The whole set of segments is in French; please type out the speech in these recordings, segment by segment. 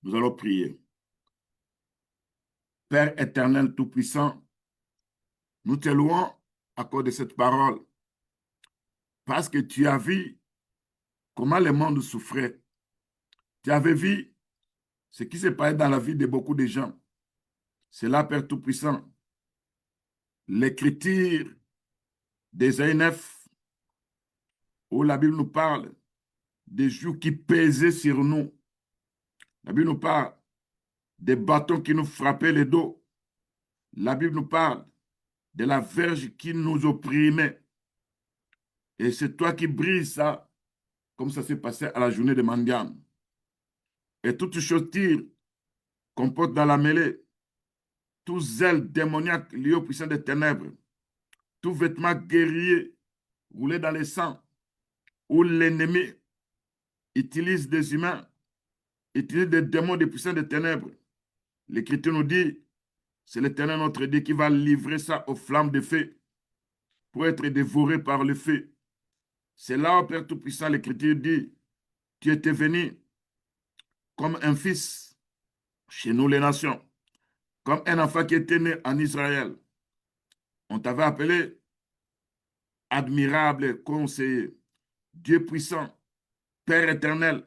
Nous allons prier. Père éternel tout-puissant, nous te louons à cause de cette parole parce que tu as vu comment le monde souffrait. Tu avais vu ce qui s'est passé dans la vie de beaucoup de gens. C'est là, Père tout-puissant, l'écriture d'Ésaïe 9, où la Bible nous parle des jours qui pesaient sur nous. La Bible nous parle des bâtons qui nous frappaient le dos. La Bible nous parle de la verge qui nous opprimait. Et c'est toi qui brises ça, comme ça s'est passé à la journée de Mandiam. Et toute chose tire qu'on porte dans la mêlée, tout zèle démoniaque lié aux puissants des ténèbres, tout vêtement guerrier roulé dans le sang, où l'ennemi utilise des humains, utilise des démons des puissants des ténèbres. L'Écriture nous dit, c'est l'Éternel notre Dieu qui va livrer ça aux flammes de feu pour être dévoré par le feu. C'est là, au Père Tout-Puissant, l'Écriture dit, tu étais venu comme un fils chez nous les nations, comme un enfant qui était né en Israël. On t'avait appelé admirable conseiller, Dieu puissant, Père éternel,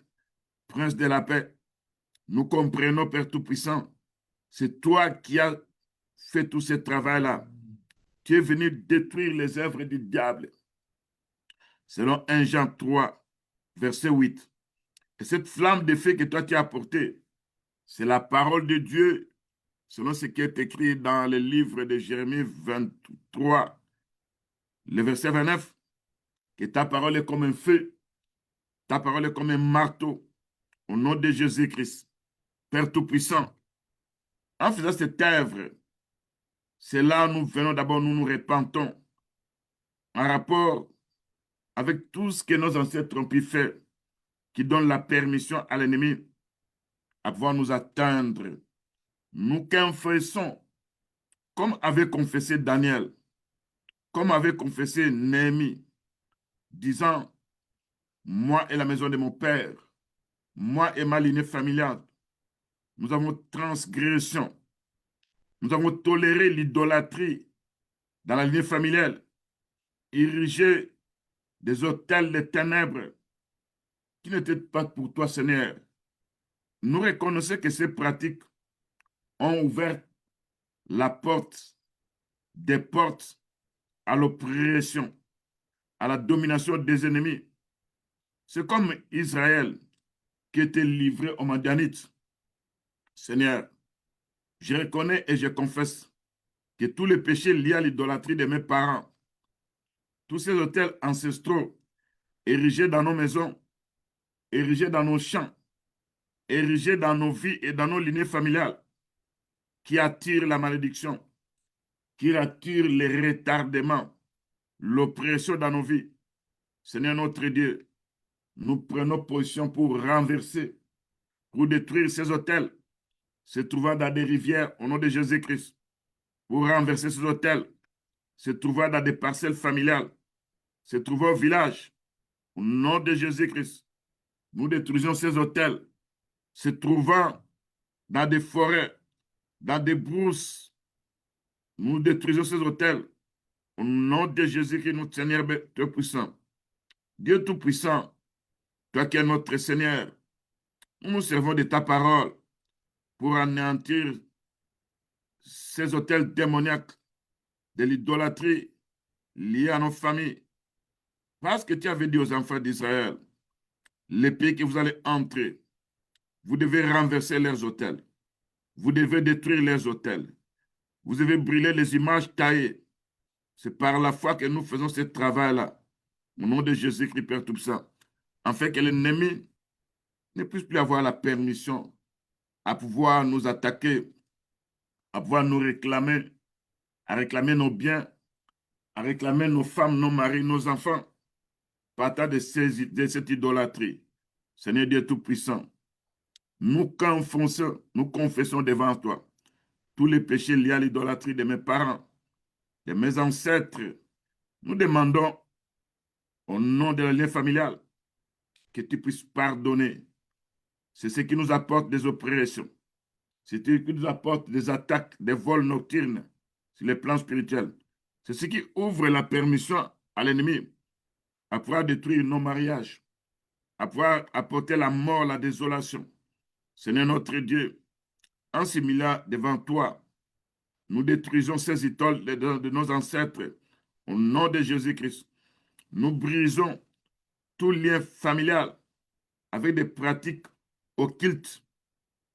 Prince de la paix. Nous comprenons, Père Tout-Puissant, c'est toi qui as fait tout ce travail-là. Tu es venu détruire les œuvres du diable. Selon 1 Jean 3, verset 8. Et cette flamme de feu que toi tu as apportée, c'est la parole de Dieu, selon ce qui est écrit dans le livre de Jérémie 23, le verset 29, que ta parole est comme un feu, ta parole est comme un marteau, au nom de Jésus-Christ, Père Tout-Puissant. En faisant cette œuvre, c'est là où nous venons d'abord, nous nous repentons en rapport avec tout ce que nos ancêtres ont pu faire, qui donne la permission à l'ennemi à pouvoir nous atteindre. Nous confessons, comme avait confessé Daniel, comme avait confessé Néhémie, disant, moi et la maison de mon père, moi et ma lignée familiale, nous avons transgression, nous avons toléré l'idolâtrie dans la lignée familiale, érigé des autels de ténèbres qui n'étaient pas pour toi, Seigneur. Nous reconnaissons que ces pratiques ont ouvert la porte, des portes à l'oppression, à la domination des ennemis. C'est comme Israël qui était livré aux Madianites. Seigneur, je reconnais et je confesse que tous les péchés liés à l'idolâtrie de mes parents, tous ces autels ancestraux érigés dans nos maisons, érigés dans nos champs, érigés dans nos vies et dans nos lignées familiales, qui attirent la malédiction, qui attirent les retardements, l'oppression dans nos vies. Seigneur notre Dieu, nous prenons position pour renverser, pour détruire ces hôtels se trouvant dans des rivières au nom de Jésus-Christ, pour renverser ces hôtels se trouvant dans des parcelles familiales, se trouvant au village, au nom de Jésus-Christ. Nous détruisons ces hôtels se trouvant dans des forêts, dans des brousses. Nous détruisons ces hôtels au nom de Jésus-Christ, notre Seigneur Tout-Puissant. Dieu Tout-Puissant, toi qui es notre Seigneur, nous nous servons de ta parole pour anéantir ces hôtels démoniaques de l'idolâtrie liée à nos familles. Parce que tu avais dit aux enfants d'Israël, les pays que vous allez entrer, vous devez renverser leurs hôtels. Vous devez détruire leurs hôtels. Vous devez brûler les images taillées. C'est par la foi que nous faisons ce travail-là. Au nom de Jésus-Christ, Père Tout-Puissant, afin que l'ennemi ne puisse plus avoir la permission à pouvoir nous attaquer, à pouvoir nous réclamer, à réclamer nos biens, à réclamer nos femmes, nos maris, nos enfants, partant de cette idolâtrie. Seigneur Dieu Tout-Puissant, nous confessons devant toi tous les péchés liés à l'idolâtrie de mes parents, de mes ancêtres. Nous demandons au nom de la lien familiale que tu puisses pardonner C'est ce qui nous apporte des oppressions. C'est ce qui nous apporte des attaques, des vols nocturnes sur les plans spirituels. C'est ce qui ouvre la permission à l'ennemi à pouvoir détruire nos mariages, à pouvoir apporter la mort, la désolation. Seigneur notre Dieu, en similaire devant toi, nous détruisons ces idoles de nos ancêtres au nom de Jésus-Christ. Nous brisons tout lien familial avec des pratiques occultes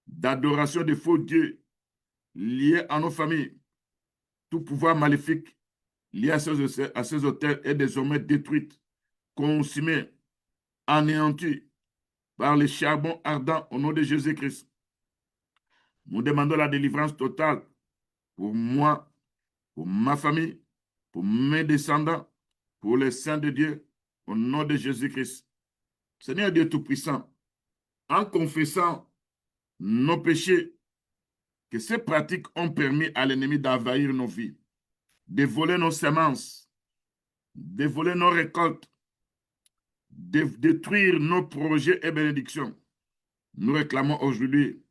d'adoration de faux dieux liés à nos familles. Tout pouvoir maléfique lié à ces autels est désormais détruit, consumé, anéanti par les charbons ardents au nom de Jésus-Christ. Nous demandons la délivrance totale pour moi, pour ma famille, pour mes descendants, pour les saints de Dieu, au nom de Jésus-Christ. Seigneur Dieu Tout-Puissant, en confessant nos péchés, que ces pratiques ont permis à l'ennemi d'envahir nos vies, de voler nos semences, de voler nos récoltes, de détruire nos projets et bénédictions. Nous réclamons aujourd'hui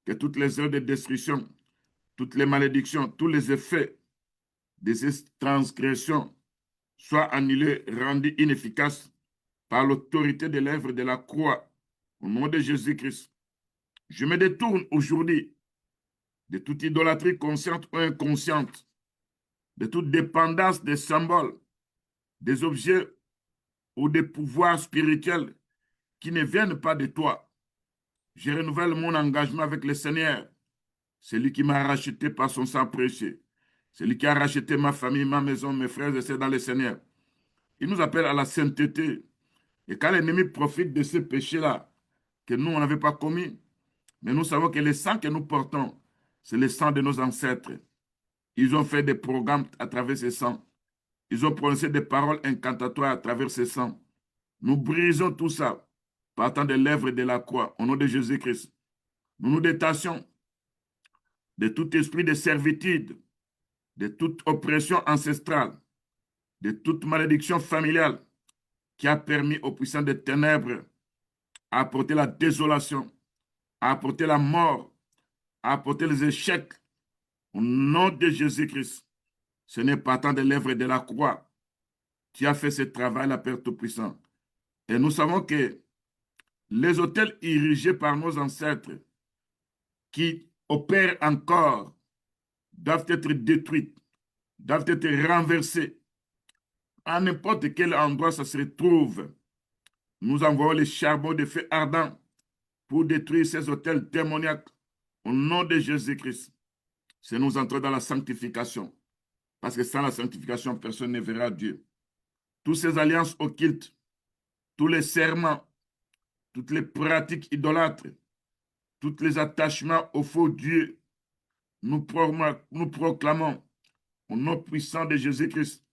que toutes les œuvres de destruction, toutes les malédictions, tous les effets de ces transgressions soient annulés, rendus inefficaces par l'autorité de l'œuvre de la croix. Au nom de Jésus-Christ, je me détourne aujourd'hui de toute idolâtrie consciente ou inconsciente, de toute dépendance des symboles, des objets ou des pouvoirs spirituels qui ne viennent pas de toi. Je renouvelle mon engagement avec le Seigneur, celui qui m'a racheté par son sang précieux, celui qui a racheté ma famille, ma maison, mes frères et sœurs dans le Seigneur. Il nous appelle à la sainteté. Et quand l'ennemi profite de ce péché-là, que nous, on n'avait pas commis, mais nous savons que le sang que nous portons, c'est le sang de nos ancêtres. Ils ont fait des programmes à travers ce sang. Ils ont prononcé des paroles incantatoires à travers ce sang. Nous brisons tout ça, partant de l'œuvre de la croix, au nom de Jésus-Christ. Nous nous détachons de tout esprit de servitude, de toute oppression ancestrale, de toute malédiction familiale qui a permis aux puissants des ténèbres à apporter la désolation, à apporter la mort, à apporter les échecs. Au nom de Jésus-Christ, ce n'est pas tant de l'œuvre de la croix qui a fait ce travail, la Père Tout-Puissant. Et nous savons que les autels érigés par nos ancêtres qui opèrent encore doivent être détruits, doivent être renversés. À n'importe quel endroit ça se trouve, nous envoyons les charbons de feu ardent pour détruire ces autels démoniaques au nom de Jésus-Christ. C'est nous entrer dans la sanctification. Parce que sans la sanctification, personne ne verra Dieu. Toutes ces alliances occultes, tous les serments, toutes les pratiques idolâtres, tous les attachements aux faux dieux, nous proclamons au nom puissant de Jésus-Christ.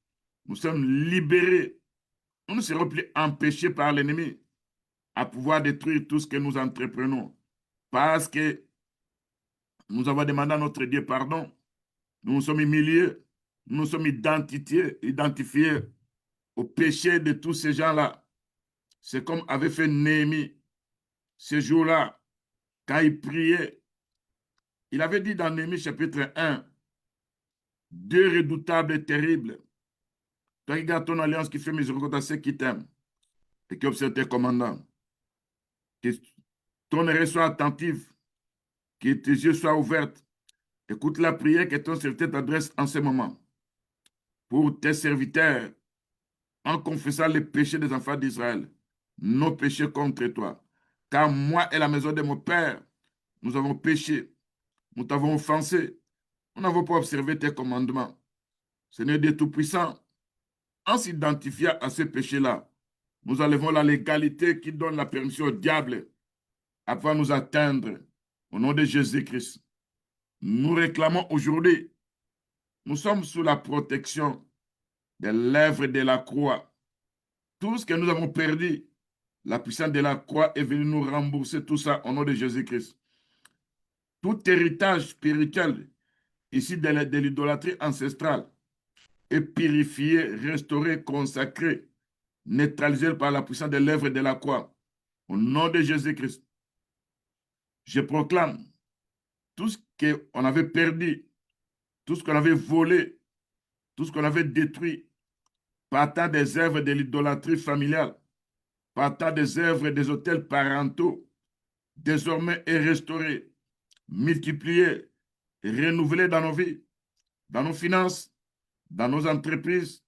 Nous sommes libérés. Nous ne serons plus empêchés par l'ennemi à pouvoir détruire tout ce que nous entreprenons. Parce que nous avons demandé à notre Dieu pardon. Nous nous sommes humiliés. Nous nous sommes identifiés au péché de tous ces gens-là. C'est comme avait fait Néhémie ce jour-là, quand il priait. Il avait dit dans Néhémie chapitre 1, Dieu redoutable et terrible, toi qui gardes ton alliance, qui fait miséricorde à ceux qui t'aiment et qui observe tes commandants, que ton oreille soit attentive, que tes yeux soient ouverts. Écoute la prière que ton serviteur t'adresse en ce moment pour tes serviteurs en confessant les péchés des enfants d'Israël, nos péchés contre toi. Car moi et la maison de mon Père, nous avons péché, nous t'avons offensé, nous n'avons pas observé tes commandements. Seigneur Dieu Tout-Puissant, en s'identifiant à ce péché-là, nous enlevons la légalité qui donne la permission au diable à pouvoir nous atteindre. Au nom de Jésus-Christ, nous réclamons aujourd'hui, nous sommes sous la protection de l'œuvre de la croix. Tout ce que nous avons perdu, la puissance de la croix est venue nous rembourser tout ça au nom de Jésus-Christ. Tout héritage spirituel ici de l'idolâtrie ancestrale est purifié, restauré, consacré, neutralisé par la puissance de l'œuvre de la croix. Au nom de Jésus-Christ, Je proclame tout ce qu'on avait perdu, tout ce qu'on avait volé, tout ce qu'on avait détruit, partant des œuvres de l'idolâtrie familiale, partant des œuvres des autels parentaux, désormais est restauré, multiplié, renouvelé dans nos vies, dans nos finances, dans nos entreprises,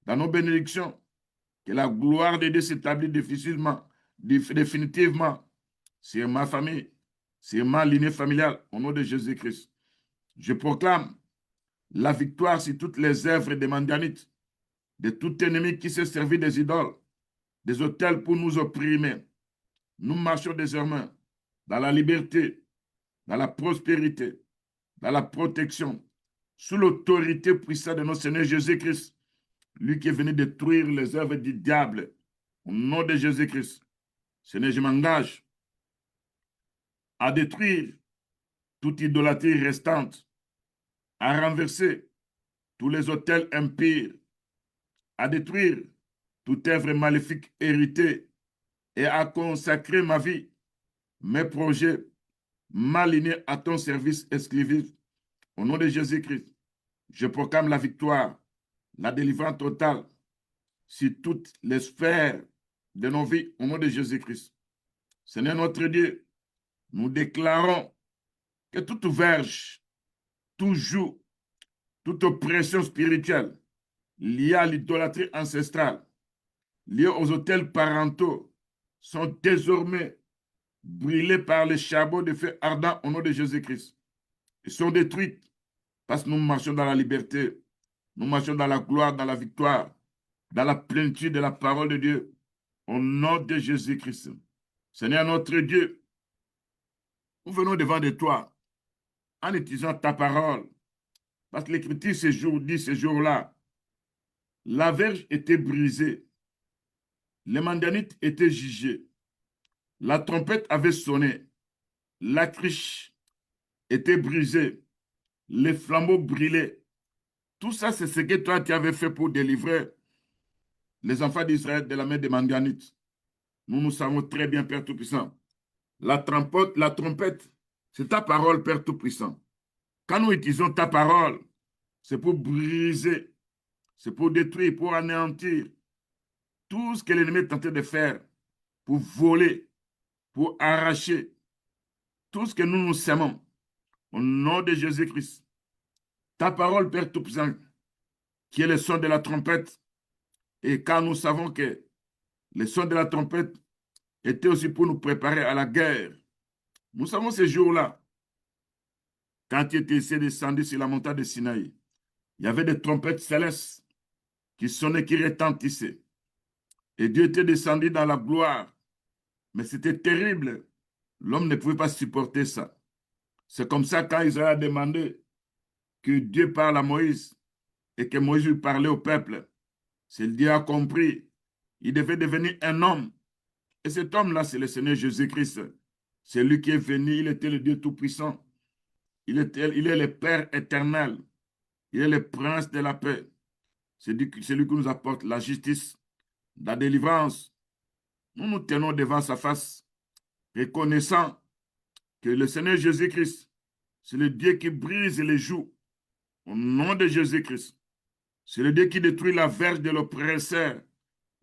dans nos bénédictions. Que la gloire de Dieu s'établit définitivement sur ma famille, sur ma lignée familiale, au nom de Jésus-Christ. Je proclame la victoire sur toutes les œuvres des Mandianites, de tout ennemi qui s'est servi des idoles, des autels pour nous opprimer. Nous marchons désormais dans la liberté, dans la prospérité, dans la protection, sous l'autorité puissante de notre Seigneur Jésus-Christ, lui qui est venu détruire les œuvres du diable. Au nom de Jésus-Christ, Seigneur, je m'engage à détruire toute idolâtrie restante, à renverser tous les autels impurs, à détruire toute œuvre maléfique héritée et à consacrer ma vie, mes projets, ma lignée à ton service exclusif. Au nom de Jésus-Christ, je proclame la victoire, la délivrance totale sur toutes les sphères de nos vies au nom de Jésus-Christ. Seigneur notre Dieu, nous déclarons que toute verge, tout joug, toute oppression spirituelle liée à l'idolâtrie ancestrale, liée aux autels parentaux, sont désormais brûlées par les charbons de feu ardent au nom de Jésus-Christ. Ils sont détruites parce que nous marchons dans la liberté, nous marchons dans la gloire, dans la victoire, dans la plénitude de la parole de Dieu, au nom de Jésus-Christ. Seigneur notre Dieu, nous venons devant de toi en utilisant ta parole, parce que l'Écriture dit ce jour-là, la verge était brisée, les Mandianites étaient jugés, la trompette avait sonné, la cruche était brisée, les flambeaux brûlaient. Tout ça, c'est ce que toi, tu avais fait pour délivrer les enfants d'Israël de la main des Mandianites. Nous savons très bien, Père Tout-Puissant. La trompette, c'est ta parole, Père Tout-Puissant. Quand nous utilisons ta parole, c'est pour briser, c'est pour détruire, pour anéantir tout ce que l'ennemi est tenté de faire, pour voler, pour arracher tout ce que nous semons. Au nom de Jésus-Christ, ta parole, Père Tout-Puissant, qui est le son de la trompette, et quand nous savons que le son de la trompette était aussi pour nous préparer à la guerre. Nous savons ces jours-là, quand tu étais descendu sur la montagne de Sinaï, il y avait des trompettes célestes qui sonnaient, qui retentissaient. Et Dieu était descendu dans la gloire. Mais c'était terrible. L'homme ne pouvait pas supporter ça. C'est comme ça quand Israël a demandé que Dieu parle à Moïse et que Moïse lui parlait au peuple. C'est Dieu a compris. Il devait devenir un homme. Et cet homme-là, c'est le Seigneur Jésus-Christ. C'est lui qui est venu. Il était le Dieu Tout-Puissant. Il est le Père éternel. Il est le Prince de la paix. C'est lui qui nous apporte la justice, la délivrance. Nous nous tenons devant sa face, reconnaissant que le Seigneur Jésus-Christ, c'est le Dieu qui brise les jougs au nom de Jésus-Christ. C'est le Dieu qui détruit la verge de l'oppresseur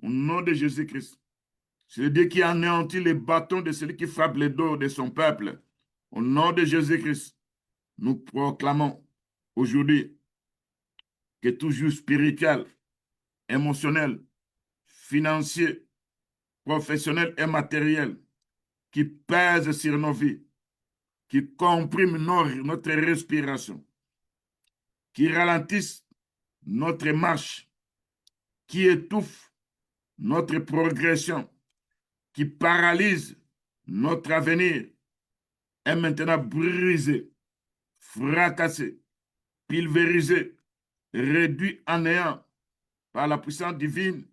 au nom de Jésus-Christ. C'est le Dieu qui anéantit les bâtons de celui qui frappe les dos de son peuple. Au nom de Jésus-Christ, nous proclamons aujourd'hui que tout joug spirituel, émotionnel, financier, professionnel et matériel qui pèse sur nos vies, qui comprime notre respiration, qui ralentissent notre marche, qui étouffe notre progression, qui paralyse notre avenir, est maintenant brisé, fracassé, pulvérisé, réduit en néant par la puissance divine,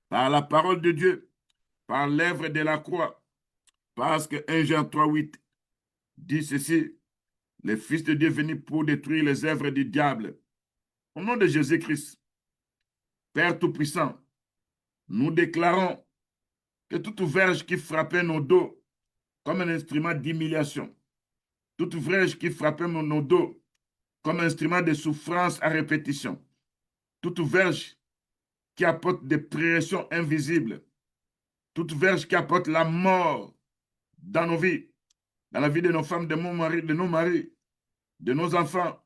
par la parole de Dieu, par l'œuvre de la croix, parce que 1 Jean 3,8 dit ceci, le Fils de Dieu est venu pour détruire les œuvres du diable. Au nom de Jésus-Christ, Père Tout-Puissant, nous déclarons que toute verge qui frappait nos dos comme un instrument d'humiliation, toute verge qui frappait nos dos comme instrument de souffrance à répétition, toute verge qui apporte des pressions invisibles, toute verge qui apporte la mort dans nos vies, dans la vie de nos femmes, de nos maris, de nos enfants,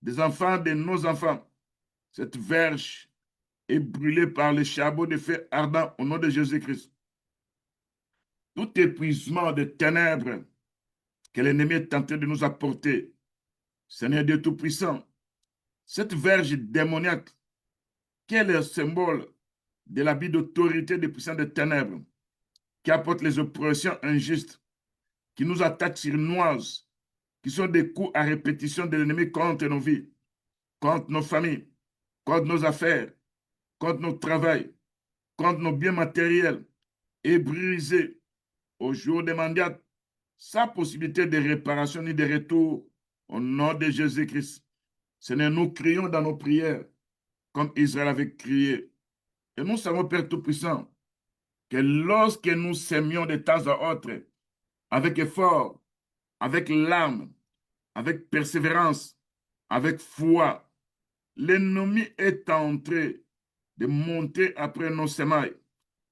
des enfants de nos enfants. Cette verge est brûlée par le charbon de feu ardent au nom de Jésus-Christ. Tout épuisement de ténèbres que l'ennemi est tenté de nous apporter, Seigneur Dieu Tout-Puissant, cette verge démoniaque, qui est le symbole de l'habit d'autorité des puissants des ténèbres, qui apporte les oppressions injustes, qui nous attaquent surnoises, qui sont des coups à répétition de l'ennemi contre nos vies, contre nos familles, contre nos affaires, contre notre travail, contre nos biens matériels, est brisé au jour des mandats, sans possibilité de réparation ni de retour au nom de Jésus-Christ. Seigneur, nous crions dans nos prières, comme Israël avait crié. Et nous savons, Père Tout-Puissant, que lorsque nous sémions de temps à autre, avec effort, avec larmes, avec persévérance, avec foi, l'ennemi est entré de monter après nos semailles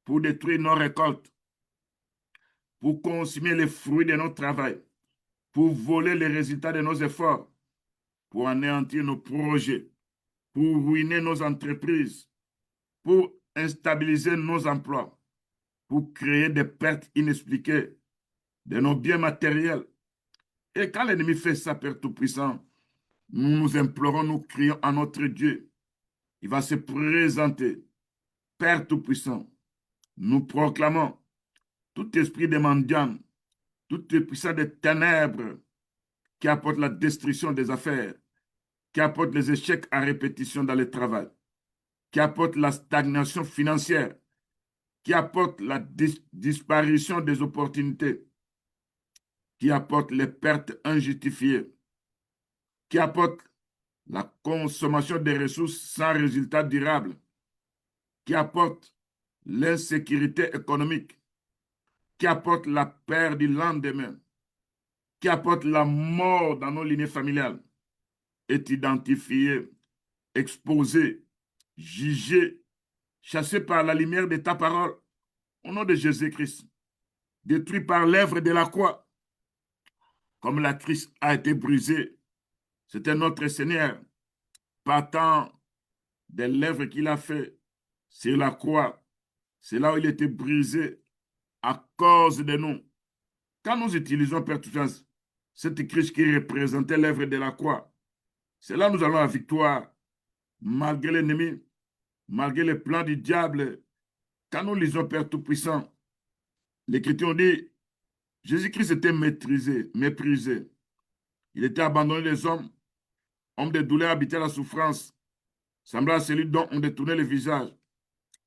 pour détruire nos récoltes, pour consumer les fruits de notre travail, pour voler les résultats de nos efforts, pour anéantir nos projets, pour ruiner nos entreprises, pour instabiliser nos emplois, pour créer des pertes inexpliquées de nos biens matériels. Et quand l'ennemi fait ça, Père Tout-Puissant, nous nous implorons, nous crions à notre Dieu. Il va se présenter. Père Tout-Puissant, nous proclamons tout esprit de mendiant, tout puissant des ténèbres qui apporte la destruction des affaires, qui apporte les échecs à répétition dans le travail, qui apporte la stagnation financière, qui apporte la disparition des opportunités, qui apporte les pertes injustifiées, qui apporte la consommation des ressources sans résultat durable, qui apporte l'insécurité économique, qui apporte la perte du lendemain, qui apporte la mort dans nos lignées familiales, est identifié, exposé, jugé, chassé par la lumière de ta parole, au nom de Jésus-Christ, détruit par l'œuvre de la croix, comme la Christ a été brisée. C'était notre Seigneur, partant des lèvres qu'il a fait sur la croix. C'est là où il était brisé à cause de nous. Quand nous utilisons, Père Tout-Puissant, cette Christ qui représentait l'œuvre de la croix, c'est là où nous allons à la victoire, malgré l'ennemi, malgré les plans du diable. Quand nous lisons, Père Tout-Puissant, l'Écriture dit, Jésus-Christ était maîtrisé, méprisé. Il était abandonné des hommes, homme de douleur, habitait la souffrance, semblable à celui dont on détournait le visage.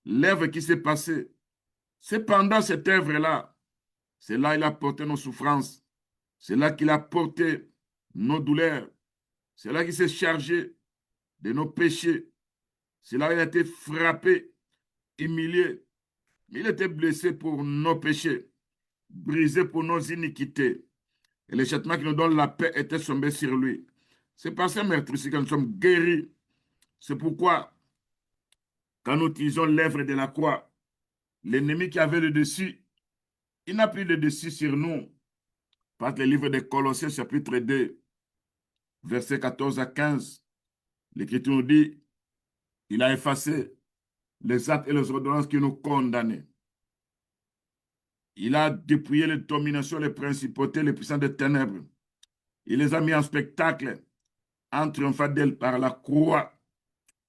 L'œuvre qui s'est passée, c'est pendant cette œuvre-là, c'est là qu'il a porté nos souffrances, c'est là qu'il a porté nos douleurs, c'est là qu'il s'est chargé de nos péchés, c'est là qu'il a été frappé, humilié, mais il était blessé pour nos péchés, brisé pour nos iniquités. Et le châtiment qui nous donne la paix était tombé sur lui. C'est par ce meurtre-ci que nous sommes guéris. C'est pourquoi, quand nous utilisons l'œuvre de la croix, l'ennemi qui avait le dessus, il n'a plus le dessus sur nous. Par le livre de Colossiens, chapitre 2, versets 14 à 15, l'Écriture nous dit, il a effacé les actes et les ordonnances qui nous condamnaient. Il a dépouillé les dominations, les principautés, les puissants des ténèbres. Il les a mis en spectacle en triomphant d'elles par la croix.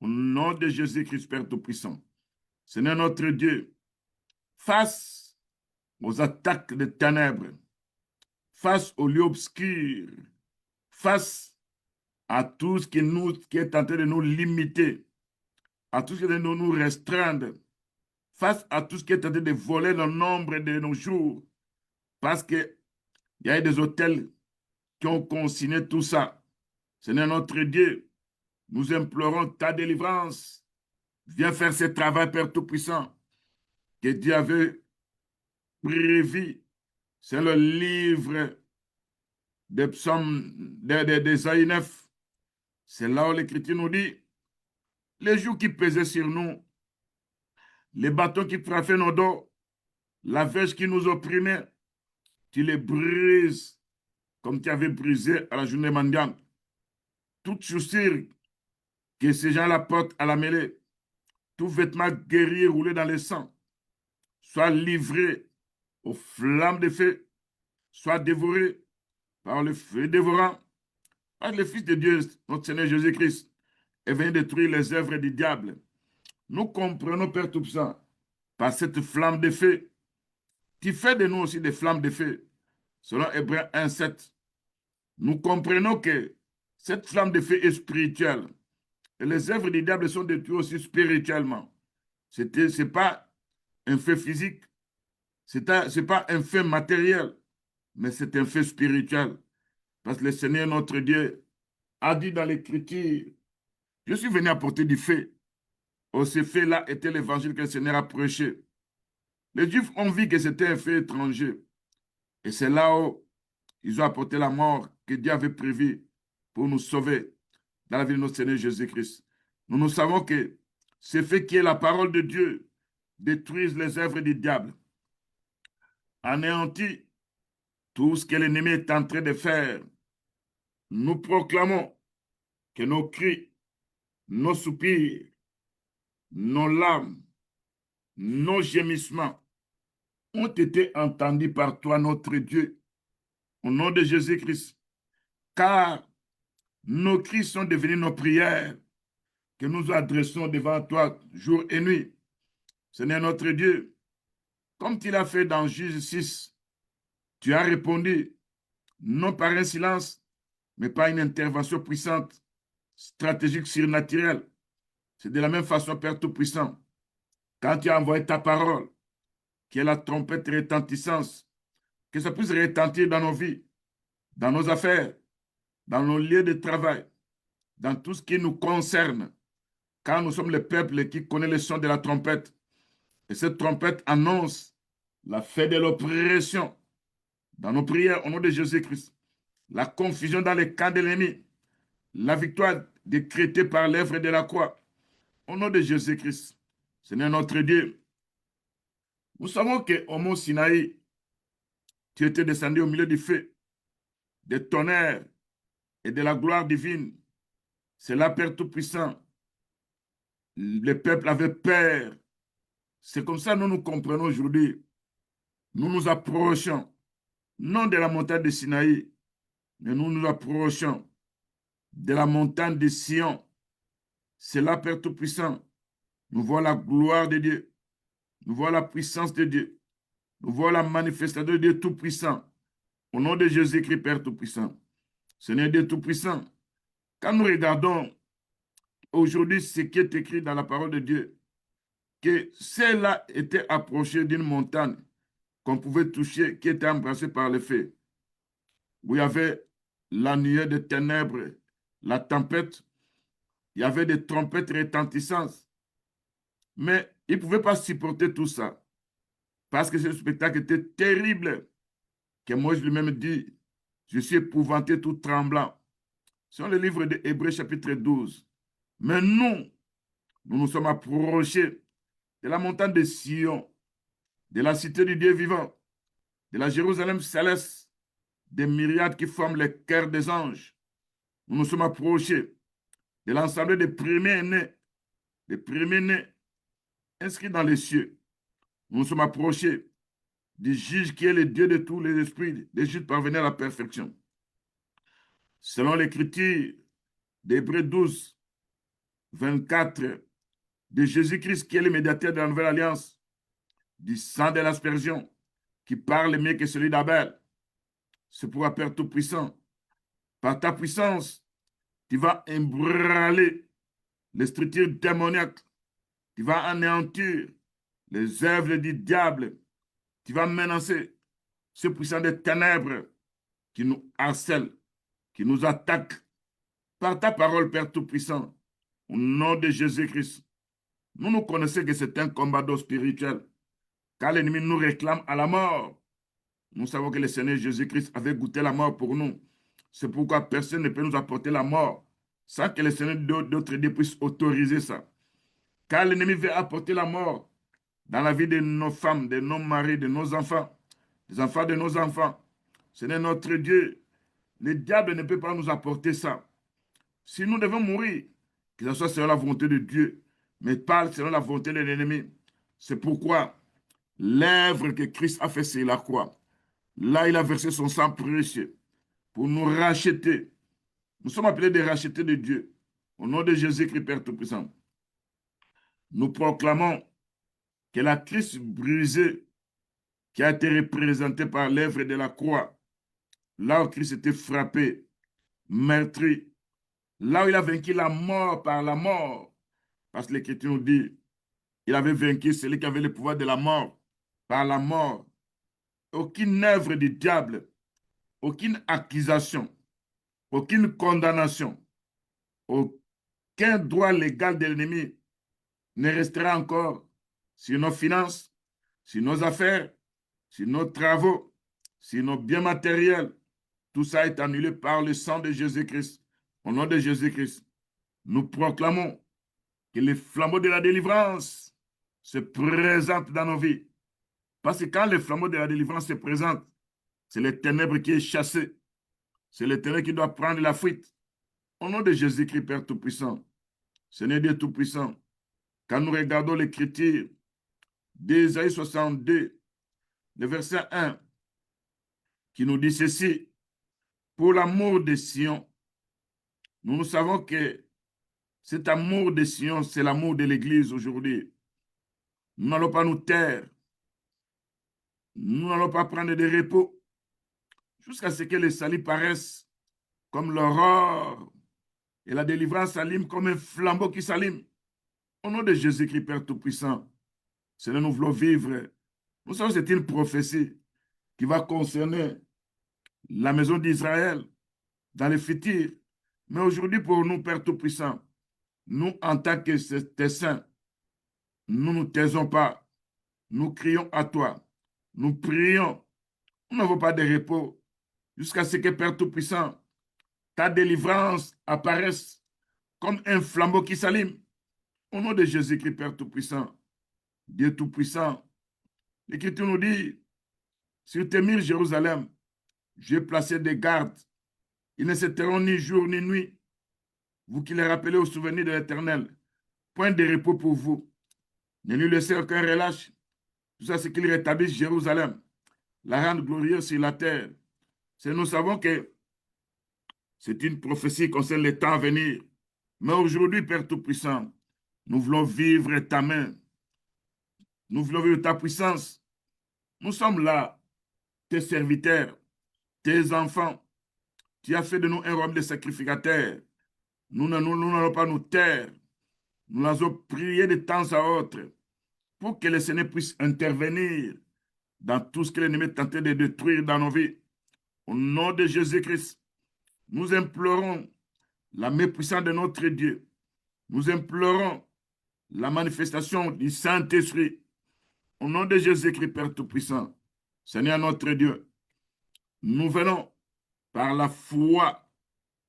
Au nom de Jésus-Christ, Père Tout-Puissant. Seigneur notre Dieu, face aux attaques des ténèbres, face aux lieux obscurs, face à tout ce qui est tenté de nous limiter, à tout ce qui est tenté de nous restreindre, face à tout ce qui est tenté de voler le nombre de nos jours, parce qu'il y a des hôtels qui ont consigné tout ça. Seigneur notre Dieu, nous implorons ta délivrance. Viens faire ce travail, Père Tout-Puissant, que Dieu avait prévu. C'est le livre des psaumes, d'Ésaïe 9. C'est là où l'Écriture nous dit, les jours qui pesaient sur nous, les bâtons qui frappaient nos dos, la verge qui nous opprimait, tu les brises comme tu avais brisé à la journée mendiante. Toute chaussure que ces gens-là portent à la mêlée, tout vêtement guerrier roulé dans le sang, soit livré aux flammes de feu, soit dévoré par le feu dévorant, par le Fils de Dieu, notre Seigneur Jésus-Christ, est venu détruire les œuvres du diable. Nous comprenons, Père Tout-Puissant, par cette flamme de feu, tu fais de nous aussi des flammes de feu. Selon Hébreux 1,7, nous comprenons que cette flamme de feu est spirituelle. Et les œuvres du diable sont détruites aussi spirituellement. Ce n'est pas un fait physique, ce n'est pas un fait matériel, mais c'est un fait spirituel. Parce que le Seigneur, notre Dieu, a dit dans l'Écriture, je suis venu apporter du fait. Oh, ce fait-là était l'évangile que le Seigneur a prêché. Les Juifs ont vu que c'était un fait étranger. Et c'est là où ils ont apporté la mort que Dieu avait prévue pour nous sauver dans la vie de notre Seigneur Jésus-Christ. Nous savons que ce fait qui est la parole de Dieu détruise les œuvres du diable, anéantit tout ce que l'ennemi est en train de faire. Nous proclamons que nos cris, nos soupirs, nos larmes, nos gémissements ont été entendus par toi, notre Dieu, au nom de Jésus-Christ, car nos cris sont devenus nos prières que nous adressons devant toi jour et nuit. Seigneur notre Dieu, comme tu l'as fait dans Juge 6, tu as répondu, non par un silence, mais par une intervention puissante, stratégique, surnaturelle. C'est de la même façon, Père Tout-Puissant, quand tu as envoyé ta parole, qui est la trompette retentissante, que ça puisse retentir dans nos vies, dans nos affaires, dans nos lieux de travail, dans tout ce qui nous concerne, car nous sommes le peuple qui connaît le son de la trompette. Et cette trompette annonce la fin de l'oppression dans nos prières au nom de Jésus-Christ, la confusion dans les camps de l'ennemi, la victoire décrétée par l'œuvre de la croix au nom de Jésus-Christ. Seigneur notre Dieu, nous savons qu'au mont Sinaï, tu étais descendu au milieu du feu, des tonnerres et de la gloire divine. C'est là, Père Tout-Puissant. Le peuple avait peur. C'est comme ça que nous nous comprenons aujourd'hui. Nous nous approchons, non de la montagne de Sinaï, mais nous nous approchons de la montagne de Sion. C'est là, Père Tout-Puissant. Nous voyons la gloire de Dieu. Nous voyons la puissance de Dieu. Nous voyons la manifestation de Dieu Tout-Puissant. Au nom de Jésus-Christ, Père Tout-Puissant. Seigneur Dieu Tout-Puissant, quand nous regardons aujourd'hui ce qui est écrit dans la parole de Dieu, que celle-là était approchée d'une montagne qu'on pouvait toucher, qui était embrassée par le feu, où il y avait la nuée de ténèbres, la tempête, il y avait des trompettes retentissantes. Mais ils ne pouvaient pas supporter tout ça, parce que ce spectacle était terrible, que Moïse lui-même dit, je suis épouvanté tout tremblant. C'est le livre de Hébreux chapitre 12. Mais nous nous sommes approchés de la montagne de Sion, de la cité du Dieu vivant, de la Jérusalem céleste, des myriades qui forment les cœurs des anges. Nous nous sommes approchés de l'ensemble des premiers-nés inscrits dans les cieux. Nous nous sommes approchés du juge qui est le Dieu de tous les esprits, des justes parvenus à la perfection. Selon l'écriture d'Hébreux 12, 24, de Jésus-Christ qui est le médiateur de la nouvelle alliance, du sang de l'aspersion, qui parle mieux que celui d'Abel. C'est pour Père Tout-Puissant. Par ta puissance, tu vas ébranler les structures démoniaques. Tu vas anéantir les œuvres du diable. Tu vas menacer ce puissant des ténèbres qui nous harcèle, qui nous attaque. Par ta parole, Père Tout-Puissant, au nom de Jésus-Christ, nous connaissons que c'est un combat d'eau spirituel, car l'ennemi nous réclame à la mort. Nous savons que le Seigneur Jésus-Christ avait goûté la mort pour nous. C'est pourquoi personne ne peut nous apporter la mort sans que le Seigneur d'autres dieux puisse autoriser ça. Car l'ennemi veut apporter la mort dans la vie de nos femmes, de nos maris, de nos enfants, des enfants de nos enfants. Ce n'est notre Dieu. Le diable ne peut pas nous apporter ça. Si nous devons mourir, que ce soit selon la volonté de Dieu, mais pas selon la volonté de l'ennemi. C'est pourquoi l'œuvre que Christ a fait sur la croix, là il a versé son sang précieux pour nous racheter. Nous sommes appelés des rachetés de Dieu. Au nom de Jésus-Christ, Père Tout-Puissant, nous proclamons que la Christ brisée qui a été représentée par l'œuvre de la croix, là où Christ était frappé, meurtri, là où il a vaincu la mort par la mort, parce que l'Écriture nous dit, il avait vaincu celui qui avait le pouvoir de la mort, par la mort. Aucune œuvre du diable, aucune accusation, aucune condamnation, aucun droit légal de l'ennemi ne restera encore sur nos finances, sur nos affaires, sur nos travaux, sur nos biens matériels. Tout ça est annulé par le sang de Jésus-Christ. Au nom de Jésus-Christ, nous proclamons que les flambeaux de la délivrance se présentent dans nos vies. Parce que quand les flambeaux de la délivrance se présentent, c'est les ténèbres qui est chassé. C'est le ténèbre qui doit prendre la fuite. Au nom de Jésus-Christ, Père Tout-Puissant, Seigneur Dieu Tout-Puissant, quand nous regardons l'écriture d'Ésaïe 62, le verset 1, qui nous dit ceci, pour l'amour de Sion, nous savons que cet amour de Sion, c'est l'amour de l'Église aujourd'hui. Nous n'allons pas nous taire. Nous n'allons pas prendre de repos jusqu'à ce que le salut paraisse comme l'aurore et la délivrance s'allume comme un flambeau qui s'allume. Au nom de Jésus-Christ, Père Tout-Puissant, Seigneur, nous voulons vivre. Nous savons que c'est une prophétie qui va concerner la maison d'Israël dans le futur. Mais aujourd'hui, pour nous, Père Tout-Puissant, nous, en tant que tes saints, nous ne nous taisons pas. Nous crions à toi. Nous prions. Nous n'avons pas de repos jusqu'à ce que, Père Tout-Puissant, ta délivrance apparaisse comme un flambeau qui s'allume. Au nom de Jésus-Christ, Père Tout-Puissant, Dieu Tout-Puissant, l'Écriture nous dit, sur tes murs, Jérusalem, j'ai placé des gardes. Ils ne se tairont ni jour ni nuit. Vous qui les rappelez au souvenir de l'Éternel, point de repos pour vous. Ne lui laissez aucun relâche. Tout ça, c'est qu'il rétablisse Jérusalem, la rende glorieuse sur la terre. Nous savons que c'est une prophétie qui concerne les temps à venir. Mais aujourd'hui, Père Tout-Puissant, nous voulons vivre ta main. Nous voulons vivre ta puissance. Nous sommes là, tes serviteurs, tes enfants. Tu as fait de nous un royaume de sacrificateurs. Nous n'allons pas nous taire. Nous allons prier de temps à autre pour que le Seigneur puisse intervenir dans tout ce que l'ennemi est tenté de détruire dans nos vies. Au nom de Jésus-Christ, nous implorons la main puissante de notre Dieu. Nous implorons la manifestation du Saint-Esprit. Au nom de Jésus-Christ, Père Tout-Puissant, Seigneur notre Dieu, nous venons par la foi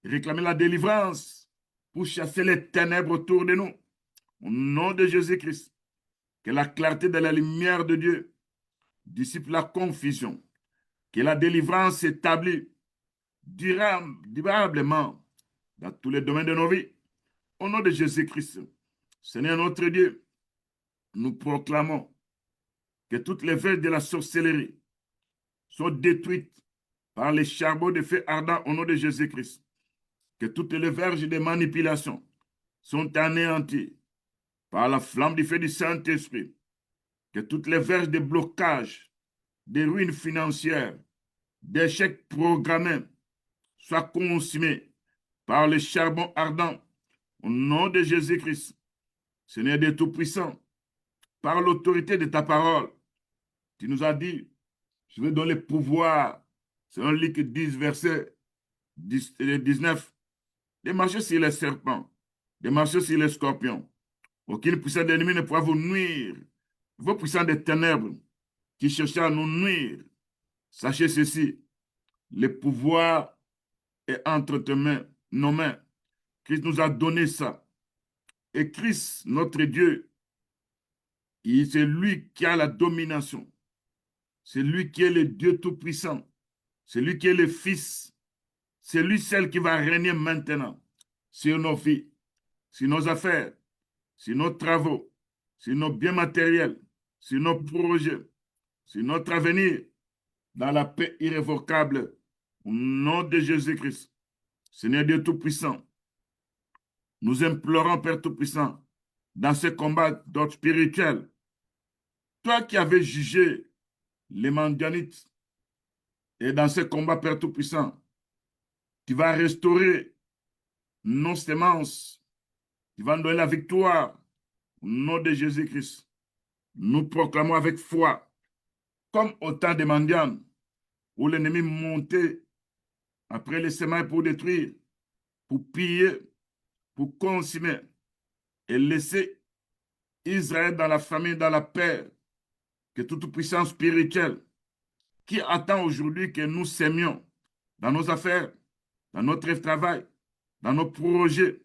réclamer la délivrance pour chasser les ténèbres autour de nous. Au nom de Jésus-Christ, que la clarté de la lumière de Dieu dissipe la confusion, que la délivrance s'établit durablement dans tous les domaines de nos vies. Au nom de Jésus-Christ, Seigneur notre Dieu, nous proclamons que toutes les verges de la sorcellerie sont détruites par les charbons de feu ardent au nom de Jésus-Christ. Que toutes les verges de manipulation sont anéanties par la flamme du feu du Saint-Esprit. Que toutes les verges de blocage, de ruines financières, d'échecs programmés soient consumées par le charbon ardent au nom de Jésus-Christ. Seigneur Dieu Tout-Puissant, par l'autorité de ta parole, tu nous as dit, je vais donner le pouvoir, selon Luc 10, verset 19, de marcher sur les serpents, de marcher sur les scorpions. Aucune puissance d'ennemi ne pourra vous nuire. Vos puissances des ténèbres qui cherchent à nous nuire, sachez ceci, le pouvoir est entre tes mains, nos mains. Christ nous a donné ça. Et Christ, notre Dieu, c'est lui qui a la domination. C'est lui qui est le Dieu Tout-Puissant. C'est lui qui est le Fils. C'est lui seul qui va régner maintenant sur nos vies, sur nos affaires, sur nos travaux, sur nos biens matériels, sur nos projets, sur notre avenir, dans la paix irrévocable, au nom de Jésus-Christ. Seigneur Dieu Tout-Puissant, nous implorons, Père Tout-Puissant, dans ce combat d'ordre spirituel, toi qui avais jugé les Mandianites, et dans ce combat, Père Tout-Puissant, tu vas restaurer nos semences, tu vas nous donner la victoire, au nom de Jésus-Christ. Nous proclamons avec foi, comme au temps des Mandians, où l'ennemi montait après les semailles pour détruire, pour piller, pour consumer et laisser Israël dans la famine, dans la paix, que toute puissance spirituelle qui attend aujourd'hui que nous sémions dans nos affaires, dans notre travail, dans nos projets,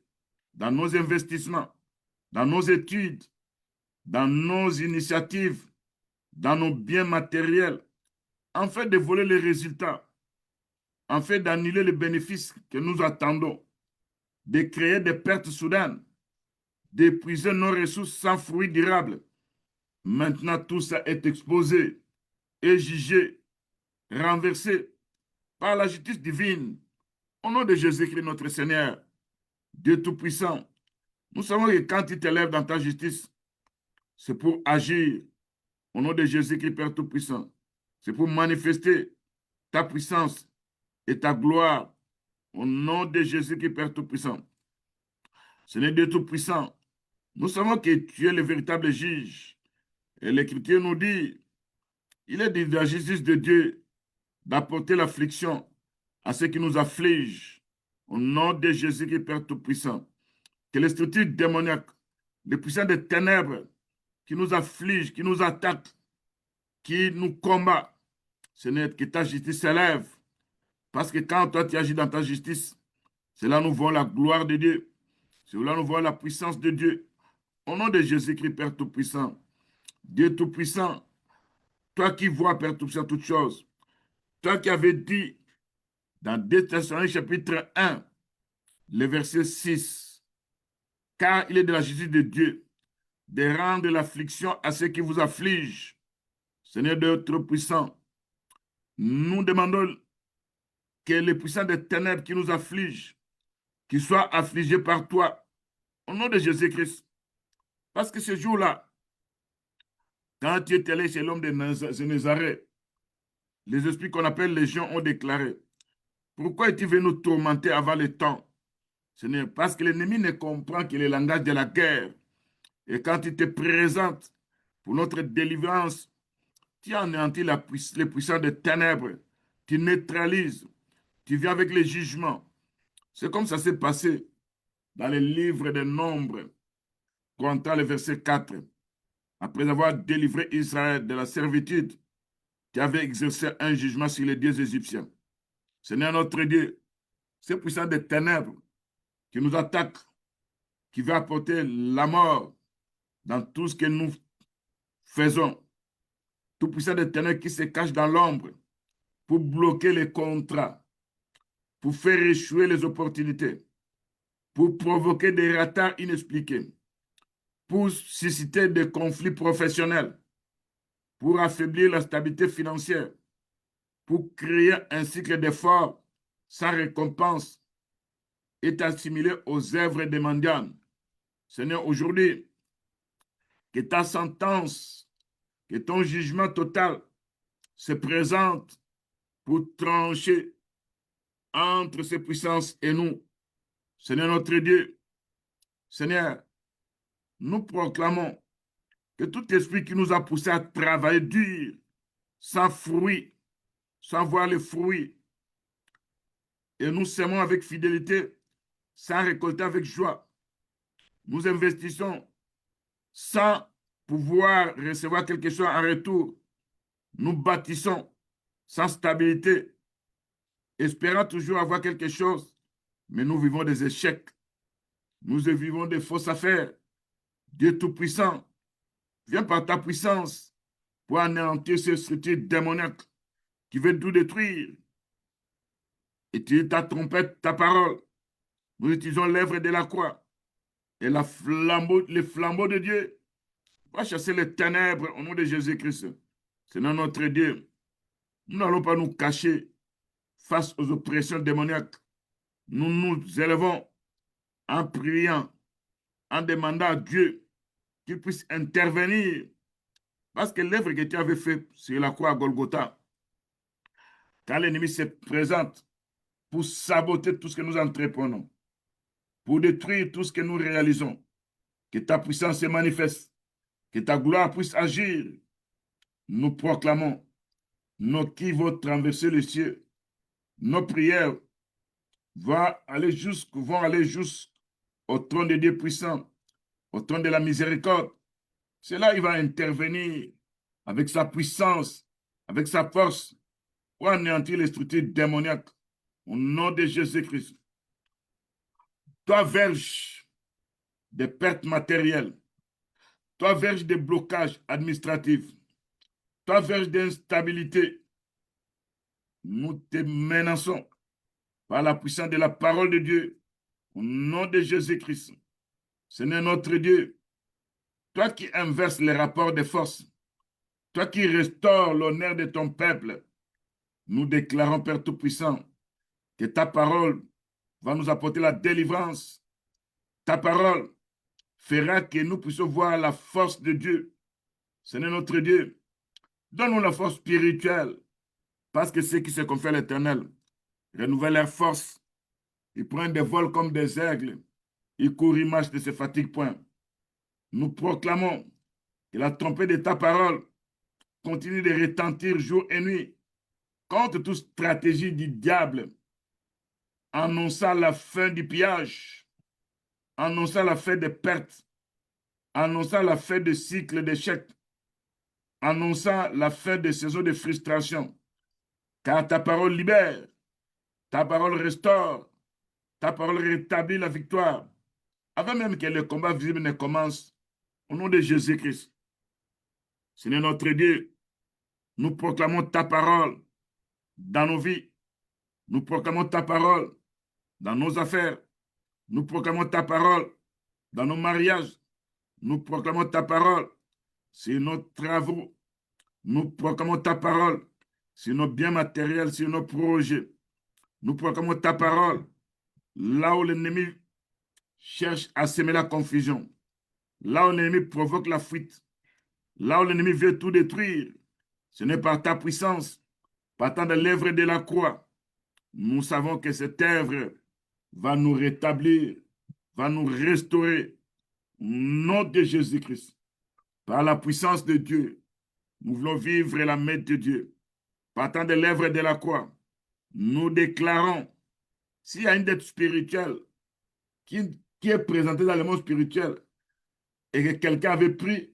dans nos investissements, dans nos études, dans nos initiatives, dans nos biens matériels, en fait de voler les résultats, en fait d'annuler les bénéfices que nous attendons, de créer des pertes soudaines, d'épuiser nos ressources sans fruits durables. Maintenant, tout ça est exposé et jugé, renversé par la justice divine. Au nom de Jésus-Christ, notre Seigneur, Dieu Tout-Puissant, nous savons que quand tu t'élèves dans ta justice, c'est pour agir. Au nom de Jésus-Christ, Père Tout-Puissant, c'est pour manifester ta puissance et ta gloire. Au nom de Jésus-Christ, Père Tout-Puissant. Seigneur Dieu Tout-Puissant, nous savons que tu es le véritable juge. Et l'Écriture nous dit, il est de la justice de Dieu d'apporter l'affliction à ceux qui nous affligent. Au nom de Jésus-Christ, Père Tout-Puissant, que les structures démoniaques, les puissants des ténèbres qui nous affligent, qui nous attaquent, qui nous combattent, Seigneur, que ta justice s'élève. Parce que quand toi tu agis dans ta justice, c'est là nous voyons la gloire de Dieu. C'est là nous voyons la puissance de Dieu. Au nom de Jésus-Christ, Père Tout-Puissant, Dieu Tout-Puissant, toi qui vois, Père Tout-Puissant, toutes choses, toi qui avais dit dans 2 Thessaloniciens chapitre 1, le verset 6, car il est de la justice de Dieu de rendre l'affliction à ceux qui vous affligent. Seigneur Dieu Tout-Puissant, nous demandons que les puissants des ténèbres qui nous affligent, qu'ils soient affligés par toi, au nom de Jésus-Christ. Parce que ce jour-là, quand tu es allé chez l'homme de Nazareth, les esprits qu'on appelle les gens ont déclaré, pourquoi es-tu venu nous tourmenter avant le temps? Seigneur, parce que l'ennemi ne comprend que le langage de la guerre. Et quand il te présente pour notre délivrance, tu anéantis les puissants des ténèbres, tu neutralises, tu viens avec les jugements. C'est comme ça s'est passé dans le livre des Nombres, comptant le verset 4. Après avoir délivré Israël de la servitude, qui avait exercé un jugement sur les dieux égyptiens. Seigneur notre Dieu, ces puissants des ténèbres qui nous attaquent, qui veut apporter la mort dans tout ce que nous faisons. Tout puissant des ténèbres qui se cache dans l'ombre pour bloquer les contrats, pour faire échouer les opportunités, pour provoquer des retards inexpliqués, pour susciter des conflits professionnels, pour affaiblir la stabilité financière, pour créer un cycle d'efforts sans récompense, est assimilé aux œuvres des mendiants. Seigneur, aujourd'hui, que ta sentence, que ton jugement total se présente pour trancher entre ces puissances et nous. Seigneur notre Dieu, Seigneur, nous proclamons que tout esprit qui nous a poussés à travailler dur, sans fruit, sans voir les fruits, et nous semons avec fidélité, sans récolter avec joie. Nous investissons sans pouvoir recevoir quelque chose en retour. Nous bâtissons sans stabilité espérant toujours avoir quelque chose, mais nous vivons des échecs. Nous vivons des fausses affaires. Dieu Tout-Puissant, viens par ta puissance pour anéantir ce structure démoniaque qui veut tout détruire. Utilise ta trompette, ta parole. Nous utilisons l'œuvre de la croix et les flambeaux de Dieu. Va chasser les ténèbres au nom de Jésus-Christ. C'est notre Dieu. Nous n'allons pas nous cacher face aux oppressions démoniaques. Nous nous élevons en priant, en demandant à Dieu qu'il puisse intervenir. Parce que l'œuvre que tu avais faite sur la croix à Golgotha, quand l'ennemi se présente pour saboter tout ce que nous entreprenons, pour détruire tout ce que nous réalisons, que ta puissance se manifeste, que ta gloire puisse agir, nous proclamons nos qui vont traverser le ciel, nos prières vont aller jusqu'au trône de Dieu puissant, au trône de la miséricorde. C'est là qu'il va intervenir avec sa puissance, avec sa force, pour anéantir les structures démoniaques. Au nom de Jésus-Christ. Toi, verge des pertes matérielles, toi, verge des blocages administratifs, toi, verge d'instabilité, nous te menaçons par la puissance de la parole de Dieu, au nom de Jésus-Christ. Seigneur notre Dieu, toi qui inverses les rapports de force, toi qui restaures l'honneur de ton peuple, nous déclarons, Père Tout-Puissant, que ta parole va nous apporter la délivrance. Ta parole fera que nous puissions voir la force de Dieu. Seigneur notre Dieu, donne-nous la force spirituelle, parce que ceux qui se confient à l'Éternel renouvellent leur force. Ils prennent des vols comme des aigles. Ils courent, ils marchent, ne se fatiguent point. Nous proclamons que la trompette de ta parole continue de retentir jour et nuit contre toute stratégie du diable, annonçant la fin du pillage, annonçant la fin des pertes, annonçant la fin de cycles d'échecs, annonçant la fin des saisons de frustration. Car ta parole libère, ta parole restaure, ta parole rétablit la victoire. Avant même que le combat visible ne commence, au nom de Jésus-Christ. Seigneur notre Dieu, nous proclamons ta parole dans nos vies. Nous proclamons ta parole dans nos affaires. Nous proclamons ta parole dans nos mariages. Nous proclamons ta parole sur nos travaux. Nous proclamons ta parole sur nos biens matériels, sur nos projets. Nous proclamons ta parole là où l'ennemi cherche à semer la confusion, là où l'ennemi provoque la fuite, là où l'ennemi veut tout détruire. Ce n'est par ta puissance, partant de l'œuvre de la croix. Nous savons que cette œuvre va nous rétablir, va nous restaurer. Au nom de Jésus-Christ, par la puissance de Dieu, nous voulons vivre la main de Dieu. Partant de l'œuvre de la croix, nous déclarons, s'il y a une dette spirituelle qui est présentée dans le monde spirituel et que quelqu'un avait pris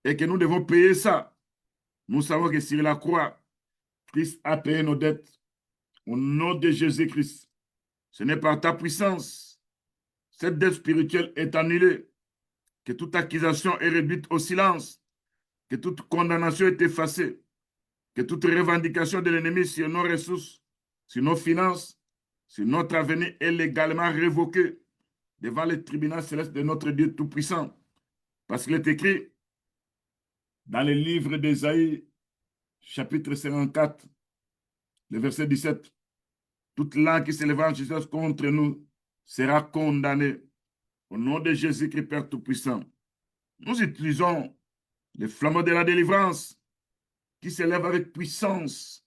et que nous devons payer ça, nous savons que sur la croix, Christ a payé nos dettes. Au nom de Jésus-Christ, ce n'est par ta puissance. Cette dette spirituelle est annulée. Que toute accusation est réduite au silence. Que toute condamnation est effacée. Que toute revendication de l'ennemi sur nos ressources, sur nos finances, sur notre avenir est légalement révoquée devant le tribunal céleste de notre Dieu Tout-Puissant. Parce qu'il est écrit dans le livre d'Ésaïe, chapitre 54, le verset 17, toute langue qui s'élèvera en justice contre nous sera condamnée. Au nom de Jésus-Christ, Père Tout-Puissant, nous utilisons les flambeaux de la délivrance qui s'élèvent avec puissance.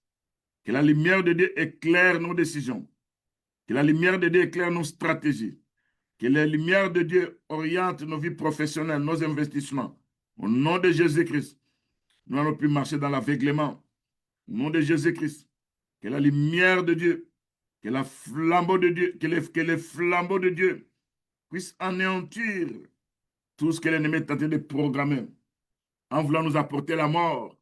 Que la lumière de Dieu éclaire nos décisions. Que la lumière de Dieu éclaire nos stratégies. Que la lumière de Dieu oriente nos vies professionnelles, nos investissements. Au nom de Jésus-Christ, nous n'allons plus marcher dans l'aveuglement. Au nom de Jésus-Christ, que la lumière de Dieu, que les flambeaux de Dieu puissent anéantir tout ce que l'ennemi est en train de programmer, en voulant nous apporter la mort,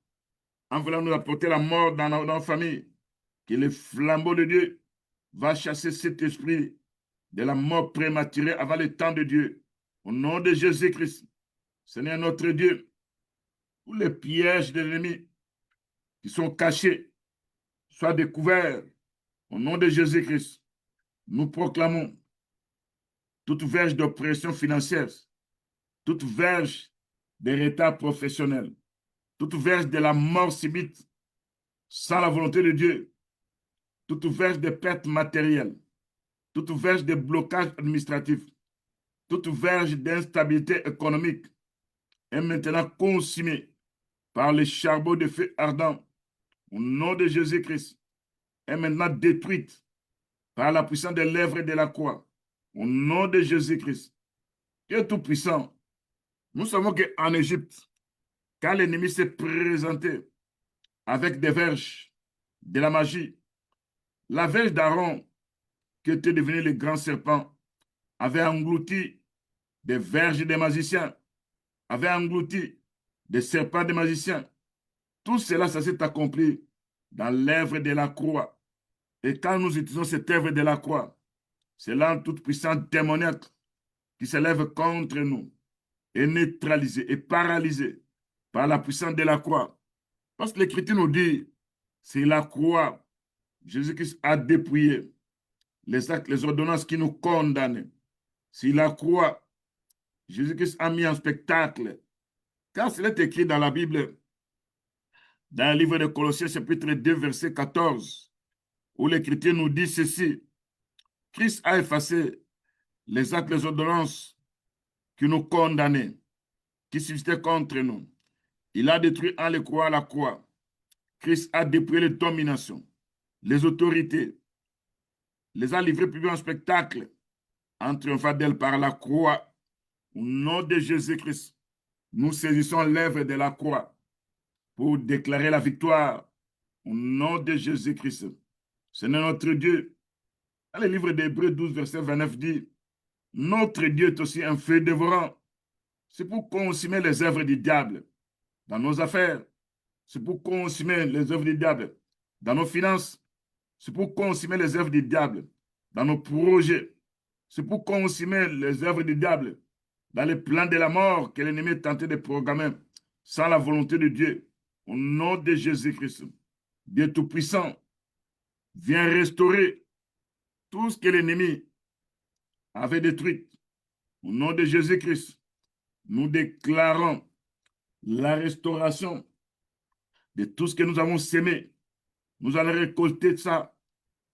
en voulant nous apporter la mort dans nos familles. Que les flambeaux de Dieu va chasser cet esprit de la mort prématurée avant le temps de Dieu. Au nom de Jésus-Christ, Seigneur notre Dieu, tous les pièges de l'ennemi qui sont cachés soient découverts. Au nom de Jésus-Christ, nous proclamons toute verge d'oppression financière, toute verge de retard professionnel, toute verge de la mort subite sans la volonté de Dieu, toute verge de perte matérielle, toute verge de blocage administratif, toute verge d'instabilité économique est maintenant consumée par les charbons de feu ardent au nom de Jésus-Christ, est maintenant détruite par la puissance des lèvres de la croix au nom de Jésus-Christ. Dieu Tout-Puissant, nous savons qu'en Égypte, quand l'ennemi s'est présenté avec des verges, de la magie, la verge d'Aaron, qui était devenu le grand serpent, avait englouti des verges des magiciens, avait englouti des serpents des magiciens. Tout cela, ça s'est accompli dans l'œuvre de la croix. Et quand nous utilisons cette œuvre de la croix, c'est l'âme toute puissante démoniaque qui s'élève contre nous, est neutralisée et paralysée par la puissance de la croix. Parce que l'Écriture nous dit, c'est la croix. Jésus-Christ a dépouillé les actes, les ordonnances qui nous condamnaient. C'est la croix. Jésus-Christ a mis en spectacle. Car cela est écrit dans la Bible, dans le livre de Colossiens, chapitre 2, verset 14, où l'Écriture nous dit ceci. Christ a effacé les actes, les ordonnances qui nous condamnaient, qui subsistaient contre nous. Il a détruit en les croix la croix. Christ a dépouillé les dominations, les autorités, les a livrés publics en spectacle, en triomphant d'elles par la croix. Au nom de Jésus-Christ, nous saisissons l'œuvre de la croix pour déclarer la victoire. Au nom de Jésus-Christ, Seigneur notre Dieu, dans le livre d'Hébreux 12, verset 29 dit, notre Dieu est aussi un feu dévorant. C'est pour consumer les œuvres du diable dans nos affaires. C'est pour consumer les œuvres du diable dans nos finances. C'est pour consumer les œuvres du diable dans nos projets. C'est pour consumer les œuvres du diable dans les plans de la mort que l'ennemi est tenté de programmer sans la volonté de Dieu. Au nom de Jésus-Christ, Dieu Tout-Puissant, viens restaurer tout ce que l'ennemi avait détruit. Au nom de Jésus-Christ, nous déclarons la restauration de tout ce que nous avons sémé. Nous allons récolter ça.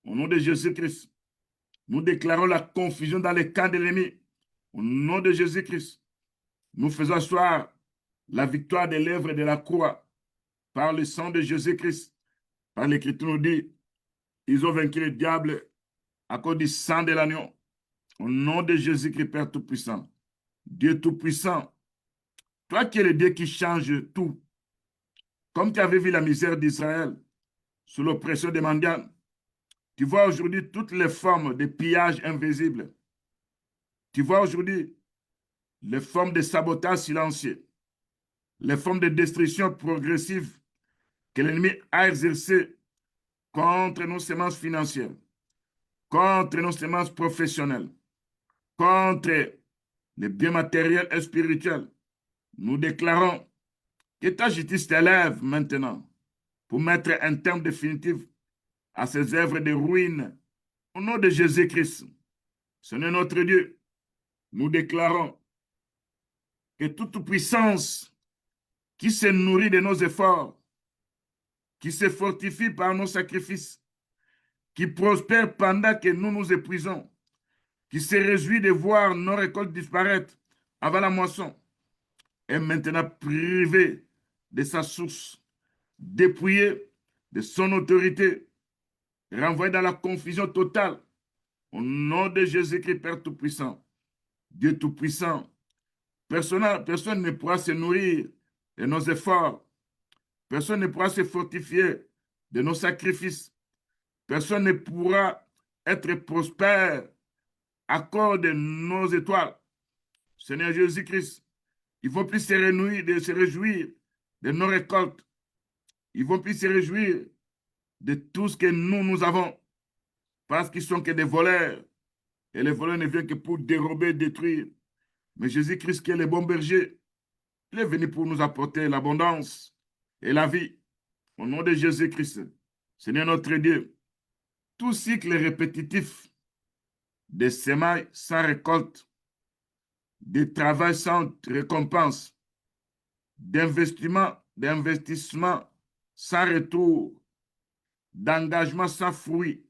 Au nom de Jésus-Christ, nous déclarons la confusion dans les camps de l'ennemi. Au nom de Jésus-Christ, nous faisons asseoir la victoire des lèvres de la croix par le sang de Jésus-Christ. Par l'Écriture nous dit, ils ont vaincu le diable à cause du sang de l'agneau. Au nom de Jésus-Christ, Père Tout-Puissant, Dieu Tout-Puissant, toi qui es le Dieu qui change tout, comme tu avais vu la misère d'Israël sous l'oppression des mendiants, tu vois aujourd'hui toutes les formes de pillage invisible. Tu vois aujourd'hui les formes de sabotage silencieux, les formes de destruction progressive que l'ennemi a exercées contre nos semences financières, contre nos semences professionnelles, contre les biens matériels et spirituels. Nous déclarons que ta justice t'élève maintenant pour mettre un terme définitif à ces œuvres de ruine. Au nom de Jésus-Christ, Seigneur notre Dieu, nous déclarons que toute puissance qui se nourrit de nos efforts, qui se fortifie par nos sacrifices, qui prospère pendant que nous nous épuisons, qui se réjouit de voir nos récoltes disparaître avant la moisson, est maintenant privé de sa source, dépouillé de son autorité, renvoyé dans la confusion totale. Au nom de Jésus-Christ, Père Tout-Puissant, Dieu Tout-Puissant, personne ne pourra se nourrir de nos efforts. Personne ne pourra se fortifier de nos sacrifices. Personne ne pourra être prospère à cause de nos étoiles. Seigneur Jésus-Christ, ils ne vont plus se réjouir de nos récoltes. Ils ne vont plus se réjouir de tout ce que nous avons. parce qu'ils sont que des voleurs. Et les voleurs ne viennent que pour dérober, détruire. Mais Jésus-Christ, qui est le bon berger, il est venu pour nous apporter l'abondance et la vie. Au nom de Jésus-Christ, Seigneur notre Dieu, tout cycle répétitif de semailles sans récolte, de travail sans récompense, d'investissement sans retour, d'engagement sans fruit,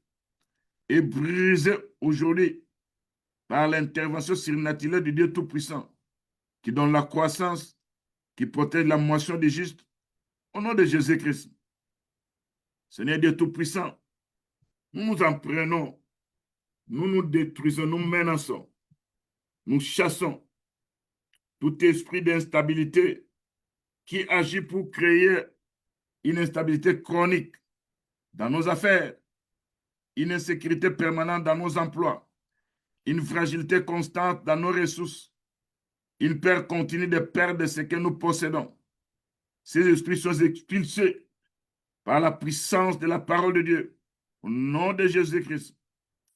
est brisé aujourd'hui par l'intervention surnaturelle du Dieu Tout-Puissant, qui donne la croissance, qui protège la moisson des justes, au nom de Jésus-Christ. Seigneur Dieu Tout-Puissant, nous nous en prenons, nous nous détruisons, nous menaçons, nous chassons tout esprit d'instabilité qui agit pour créer une instabilité chronique dans nos affaires, une insécurité permanente dans nos emplois, une fragilité constante dans nos ressources, une perte continue de perdre ce que nous possédons. Ces esprits sont expulsés par la puissance de la parole de Dieu. Au nom de Jésus-Christ,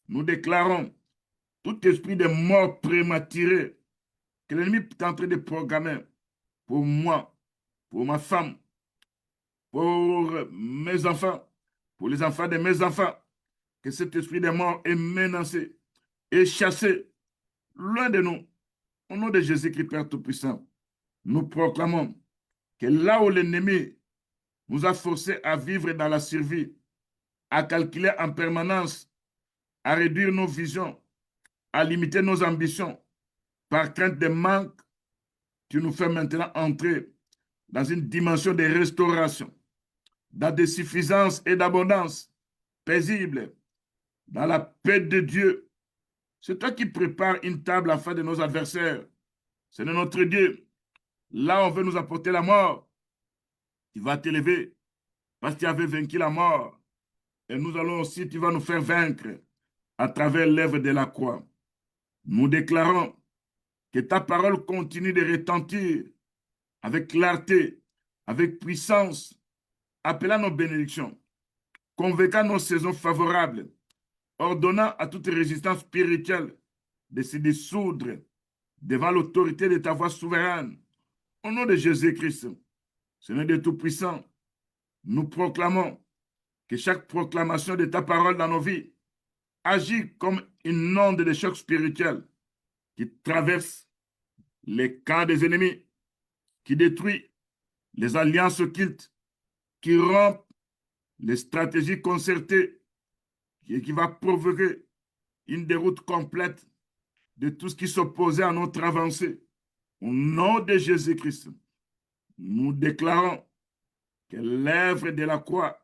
nous déclarons tout esprit de mort prématurée que l'ennemi est en train de programmer pour moi, pour ma femme, pour mes enfants, pour les enfants de mes enfants, que cet esprit de mort est menacé et chassé loin de nous. Au nom de Jésus-Christ, Père Tout-Puissant, nous proclamons que là où l'ennemi nous a forcés à vivre dans la survie, à calculer en permanence, à réduire nos visions, à limiter nos ambitions, par crainte de manque, tu nous fais maintenant entrer dans une dimension de restauration, dans des suffisances et d'abondance paisible, dans la paix de Dieu. C'est toi qui prépares une table à face de nos adversaires. C'est notre Dieu. Là, on veut nous apporter la mort. Tu vas t'élever parce que tu avais vaincu la mort. Et nous allons aussi, tu vas nous faire vaincre à travers l'œuvre de la croix. Nous déclarons que ta parole continue de retentir avec clarté, avec puissance, appelant nos bénédictions, convoquant nos saisons favorables, ordonnant à toute résistance spirituelle de se dissoudre devant l'autorité de ta voix souveraine. Au nom de Jésus-Christ, Seigneur Dieu Tout-Puissant, nous proclamons que chaque proclamation de ta parole dans nos vies agit comme une onde de choc spirituel qui traverse les camps des ennemis, qui détruit les alliances occultes, qui rompt les stratégies concertées et qui va provoquer une déroute complète de tout ce qui s'opposait à notre avancée. Au nom de Jésus-Christ, nous déclarons que l'œuvre de la croix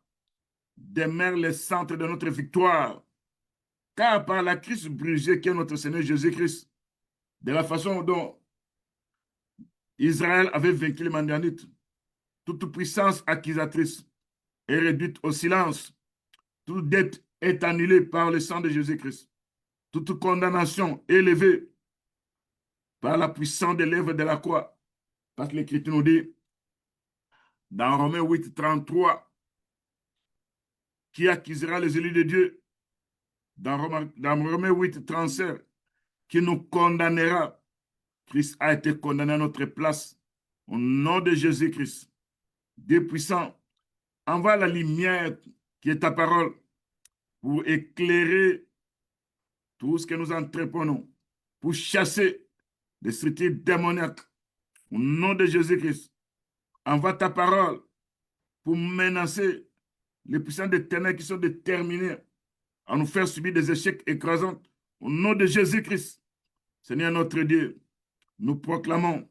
demeure le centre de notre victoire, car par la Christ brisée qui est notre Seigneur Jésus-Christ, de la façon dont Israël avait vaincu les Madianites, toute puissance accusatrice est réduite au silence, toute dette est annulée par le sang de Jésus-Christ, toute condamnation est élevée par la puissance de l'œuvre de la croix, parce que l'Écriture nous dit, dans Romains 8, 33, qui accusera les élus de Dieu, dans Romains 8, 37, qui nous condamnera. Christ a été condamné à notre place. Au nom de Jésus-Christ, Dieu puissant, envoie la lumière qui est ta parole pour éclairer tout ce que nous entreprenons, pour chasser les structures démoniaques. Au nom de Jésus-Christ, envoie ta parole pour menacer les puissants des ténèbres qui sont déterminés à nous faire subir des échecs écrasants. Au nom de Jésus-Christ, Seigneur notre Dieu, nous proclamons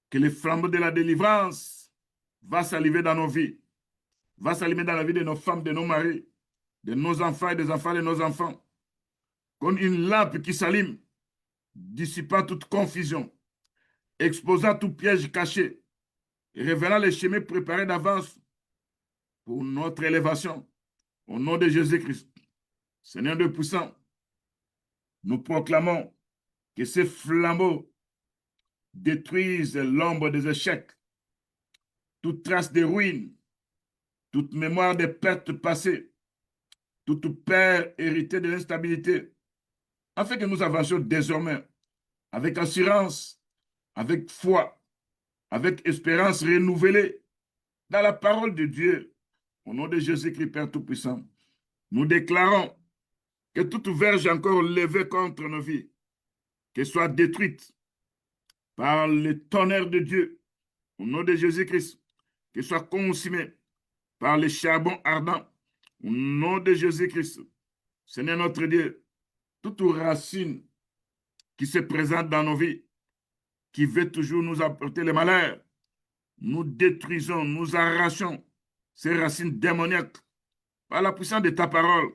que les flambeaux de la délivrance va s'allumer dans nos vies, va s'allumer dans la vie de nos femmes, de nos maris, de nos enfants et des enfants de nos enfants, comme une lampe qui s'allume, dissipant toute confusion, exposant tout piège caché, et révélant les chemins préparés d'avance pour notre élévation. Au nom de Jésus-Christ, Seigneur Dieu puissant, nous proclamons que ces flambeaux détruisent l'ombre des échecs, toute trace de ruines, toute mémoire des pertes passées, tout père hérité de l'instabilité, afin que nous avancions désormais avec assurance, avec foi, avec espérance renouvelée dans la parole de Dieu. Au nom de Jésus-Christ, Père Tout-Puissant, nous déclarons que toute verge encore levée contre nos vies, qu'elle soit détruite par le tonnerre de Dieu, au nom de Jésus-Christ, qu'elle soit consumée par le charbon ardent, au nom de Jésus-Christ. Seigneur notre Dieu, toute racine qui se présente dans nos vies, qui veut toujours nous apporter le malheur, nous détruisons, nous arrachons ces racines démoniaques par la puissance de ta parole,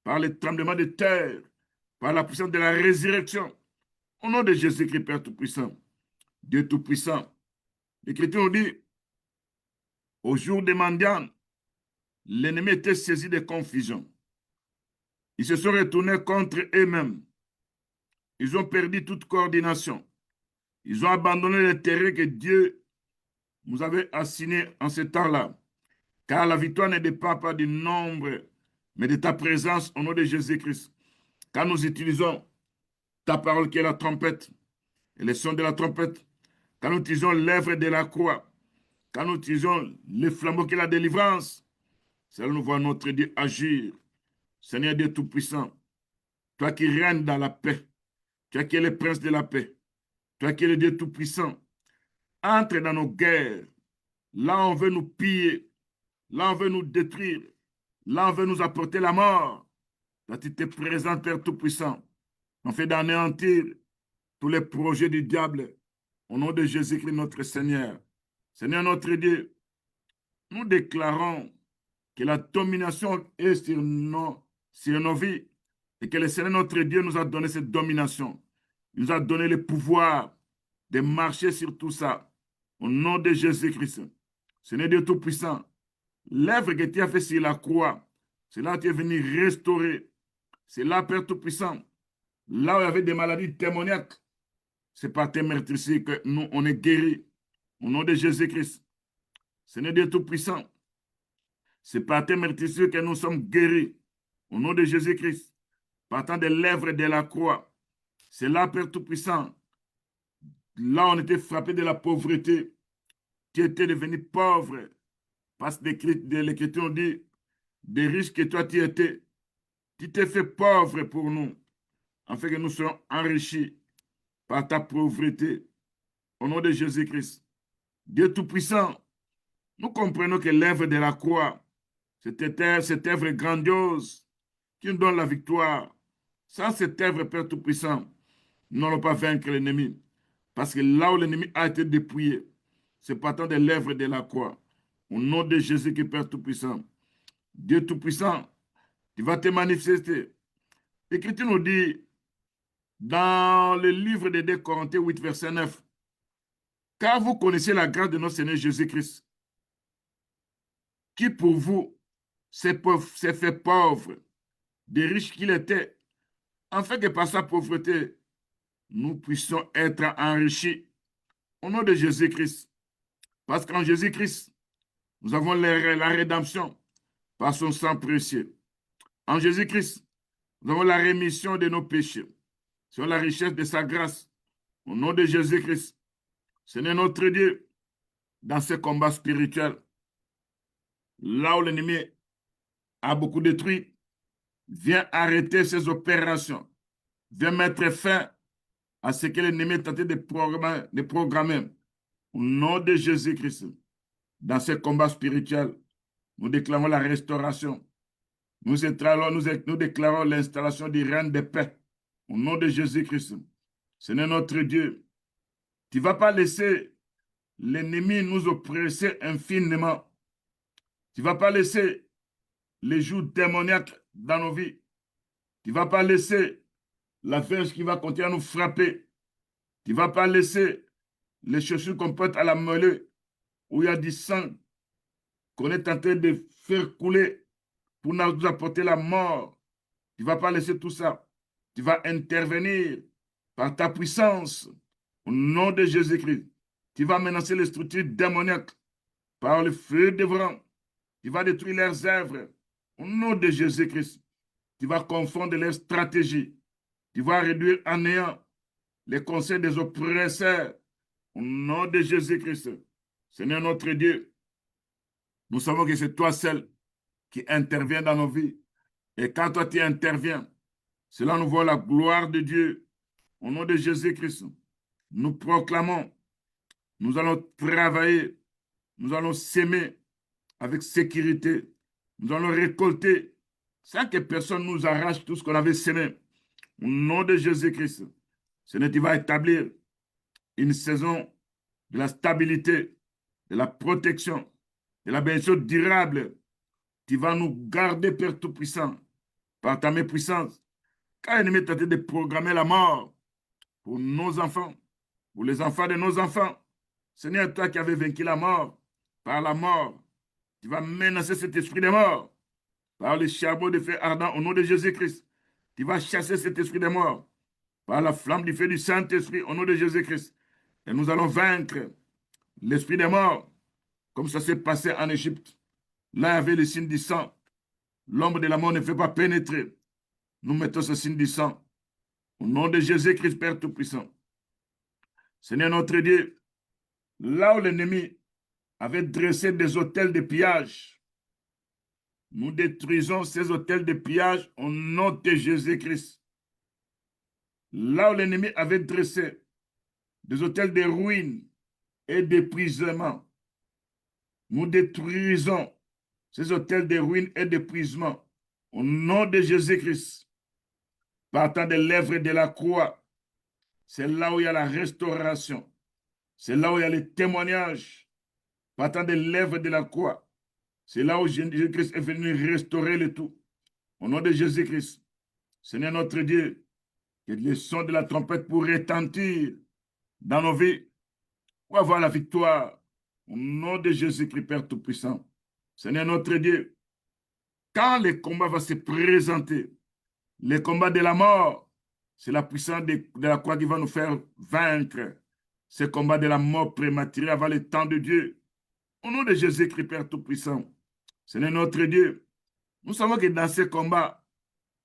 par les tremblements de terre, par la puissance de la résurrection. Au nom de Jésus-Christ, Père Tout-Puissant, Dieu Tout-Puissant, l'Écriture nous dit, au jour des mendiants, l'ennemi était saisi de confusion. Ils se sont retournés contre eux-mêmes. Ils ont perdu toute coordination. Ils ont abandonné le terrain que Dieu nous avait assigné en ce temps-là. Car la victoire ne dépend pas du nombre, mais de ta présence au nom de Jésus-Christ. Quand nous utilisons ta parole qui est la trompette, et les sons de la trompette, quand nous utilisons l'œuvre de la croix, quand nous utilisons le flambeau qui est la délivrance, c'est là nous voyons notre Dieu agir. Seigneur Dieu Tout-Puissant, toi qui règnes dans la paix, toi qui es le prince de la paix, toi qui es le Dieu Tout-Puissant, entre dans nos guerres. Là, on veut nous piller, là, on veut nous détruire, là, on veut nous apporter la mort. Là, tu te présentes, Père Tout-Puissant. On fait d'anéantir tous les projets du diable. Au nom de Jésus-Christ, notre Seigneur. Seigneur, notre Dieu, nous déclarons que la domination est sur nos vies et que le Seigneur, notre Dieu, nous a donné cette domination. Il nous a donné le pouvoir de marcher sur tout ça. Au nom de Jésus-Christ. Seigneur Dieu Tout-Puissant, l'œuvre que tu as fait sur la croix, c'est là que tu es venu restaurer. C'est là, Père Tout-Puissant, là où il y avait des maladies démoniaques, c'est par tes meurtrissures que nous, on est guéris. Au nom de Jésus-Christ. Seigneur Dieu Tout-Puissant, c'est par tes meurtrissures que nous sommes guéris. Au nom de Jésus-Christ. Partant de l'œuvre de la croix. C'est là, Père Tout-Puissant. Là, on était frappé de la pauvreté. Tu étais devenu pauvre. Parce que l'Écriture dit, des riches que toi tu étais, tu t'es fait pauvre pour nous, afin que nous soyons enrichis par ta pauvreté. Au nom de Jésus-Christ. Dieu Tout-Puissant, nous comprenons que l'œuvre de la croix, cette œuvre grandiose qui nous donne la victoire. Sans cette œuvre, Père Tout-Puissant, nous n'allons pas vaincre l'ennemi. Parce que là où l'ennemi a été dépouillé, c'est partant de l'œuvre de la croix. Au nom de Jésus-Christ, Père Tout-Puissant. Dieu Tout-Puissant, tu vas te manifester. L'Écriture nous dit, dans le livre de 2 Corinthiens 8, verset 9, car vous connaissez la grâce de notre Seigneur Jésus-Christ, qui pour vous s'est fait pauvre, des riches qu'il était, afin que par sa pauvreté, nous puissions être enrichis au nom de Jésus-Christ. Parce qu'en Jésus-Christ, nous avons la rédemption par son sang précieux. En Jésus-Christ, nous avons la rémission de nos péchés, sur la richesse de sa grâce. Au nom de Jésus-Christ, Seigneur notre Dieu, dans ce combat spirituel, là où l'ennemi a beaucoup détruit, viens arrêter ses opérations. Viens mettre fin à ce que l'ennemi est tenté de programmer. Au nom de Jésus-Christ, dans ce combat spirituel, nous déclarons la restauration. Nous déclarons l'installation du règne de paix. Au nom de Jésus-Christ. Seigneur notre Dieu, tu ne vas pas laisser l'ennemi nous oppresser infiniment. Tu ne vas pas laisser les jours démoniaques dans nos vies. Tu ne vas pas laisser la verge qui va continuer à nous frapper. Tu ne vas pas laisser les chaussures qu'on porte à la mêlée où il y a du sang qu'on est en train de faire couler pour nous apporter la mort. Tu ne vas pas laisser tout ça. Tu vas intervenir par ta puissance au nom de Jésus-Christ. Tu vas menacer les structures démoniaques par le feu dévorant. Tu vas détruire leurs œuvres au nom de Jésus-Christ. Tu vas confondre les stratégies. Tu vas réduire à néant les conseils des oppresseurs. Au nom de Jésus-Christ, Seigneur notre Dieu, nous savons que c'est toi seul qui interviens dans nos vies. Et quand toi tu interviens, cela nous voit la gloire de Dieu. Au nom de Jésus-Christ, nous proclamons, nous allons travailler, nous allons s'aimer avec sécurité, nous allons récolter sans que personne nous arrache tout ce qu'on avait semé. Au nom de Jésus-Christ, Seigneur, tu vas établir une saison de la stabilité, de la protection, de la bénédiction durable. Tu vas nous garder, Père Tout-Puissant, par ta main puissance. Quand l'ennemi tentait de programmer la mort pour nos enfants, pour les enfants de nos enfants, Seigneur, toi qui avais vaincu la mort, par la mort, tu vas menacer cet esprit de mort, par le charbon de feu ardent au nom de Jésus-Christ. Tu vas chasser cet esprit de mort, par la flamme du feu du Saint-Esprit au nom de Jésus-Christ. Et nous allons vaincre l'esprit des morts, comme ça s'est passé en Égypte. Là, il y avait le signe du sang. L'ombre de la mort ne fait pas pénétrer. Nous mettons ce signe du sang. Au nom de Jésus-Christ, Père Tout-Puissant. Seigneur notre Dieu, là où l'ennemi avait dressé des hôtels de pillage, nous détruisons ces hôtels de pillage au nom de Jésus-Christ. Là où l'ennemi avait dressé des hôtels de ruines et d'épuisement, nous détruisons ces hôtels de ruines et d'épuisement au nom de Jésus-Christ. Partant des lèvres de la croix, c'est là où il y a la restauration. C'est là où il y a le témoignage. Partant des lèvres de la croix, c'est là où Jésus-Christ est venu restaurer le tout. Au nom de Jésus-Christ, Seigneur notre Dieu, que le son de la trompette pour retentir dans nos vies, pour avoir la victoire. Au nom de Jésus-Christ, Père Tout-Puissant. Seigneur notre Dieu, quand le combat va se présenter, le combat de la mort, c'est la puissance de la croix qui va nous faire vaincre ce combat de la mort prématurée avant le temps de Dieu. Au nom de Jésus-Christ, Père Tout-Puissant, Seigneur notre Dieu, nous savons que dans ce combat,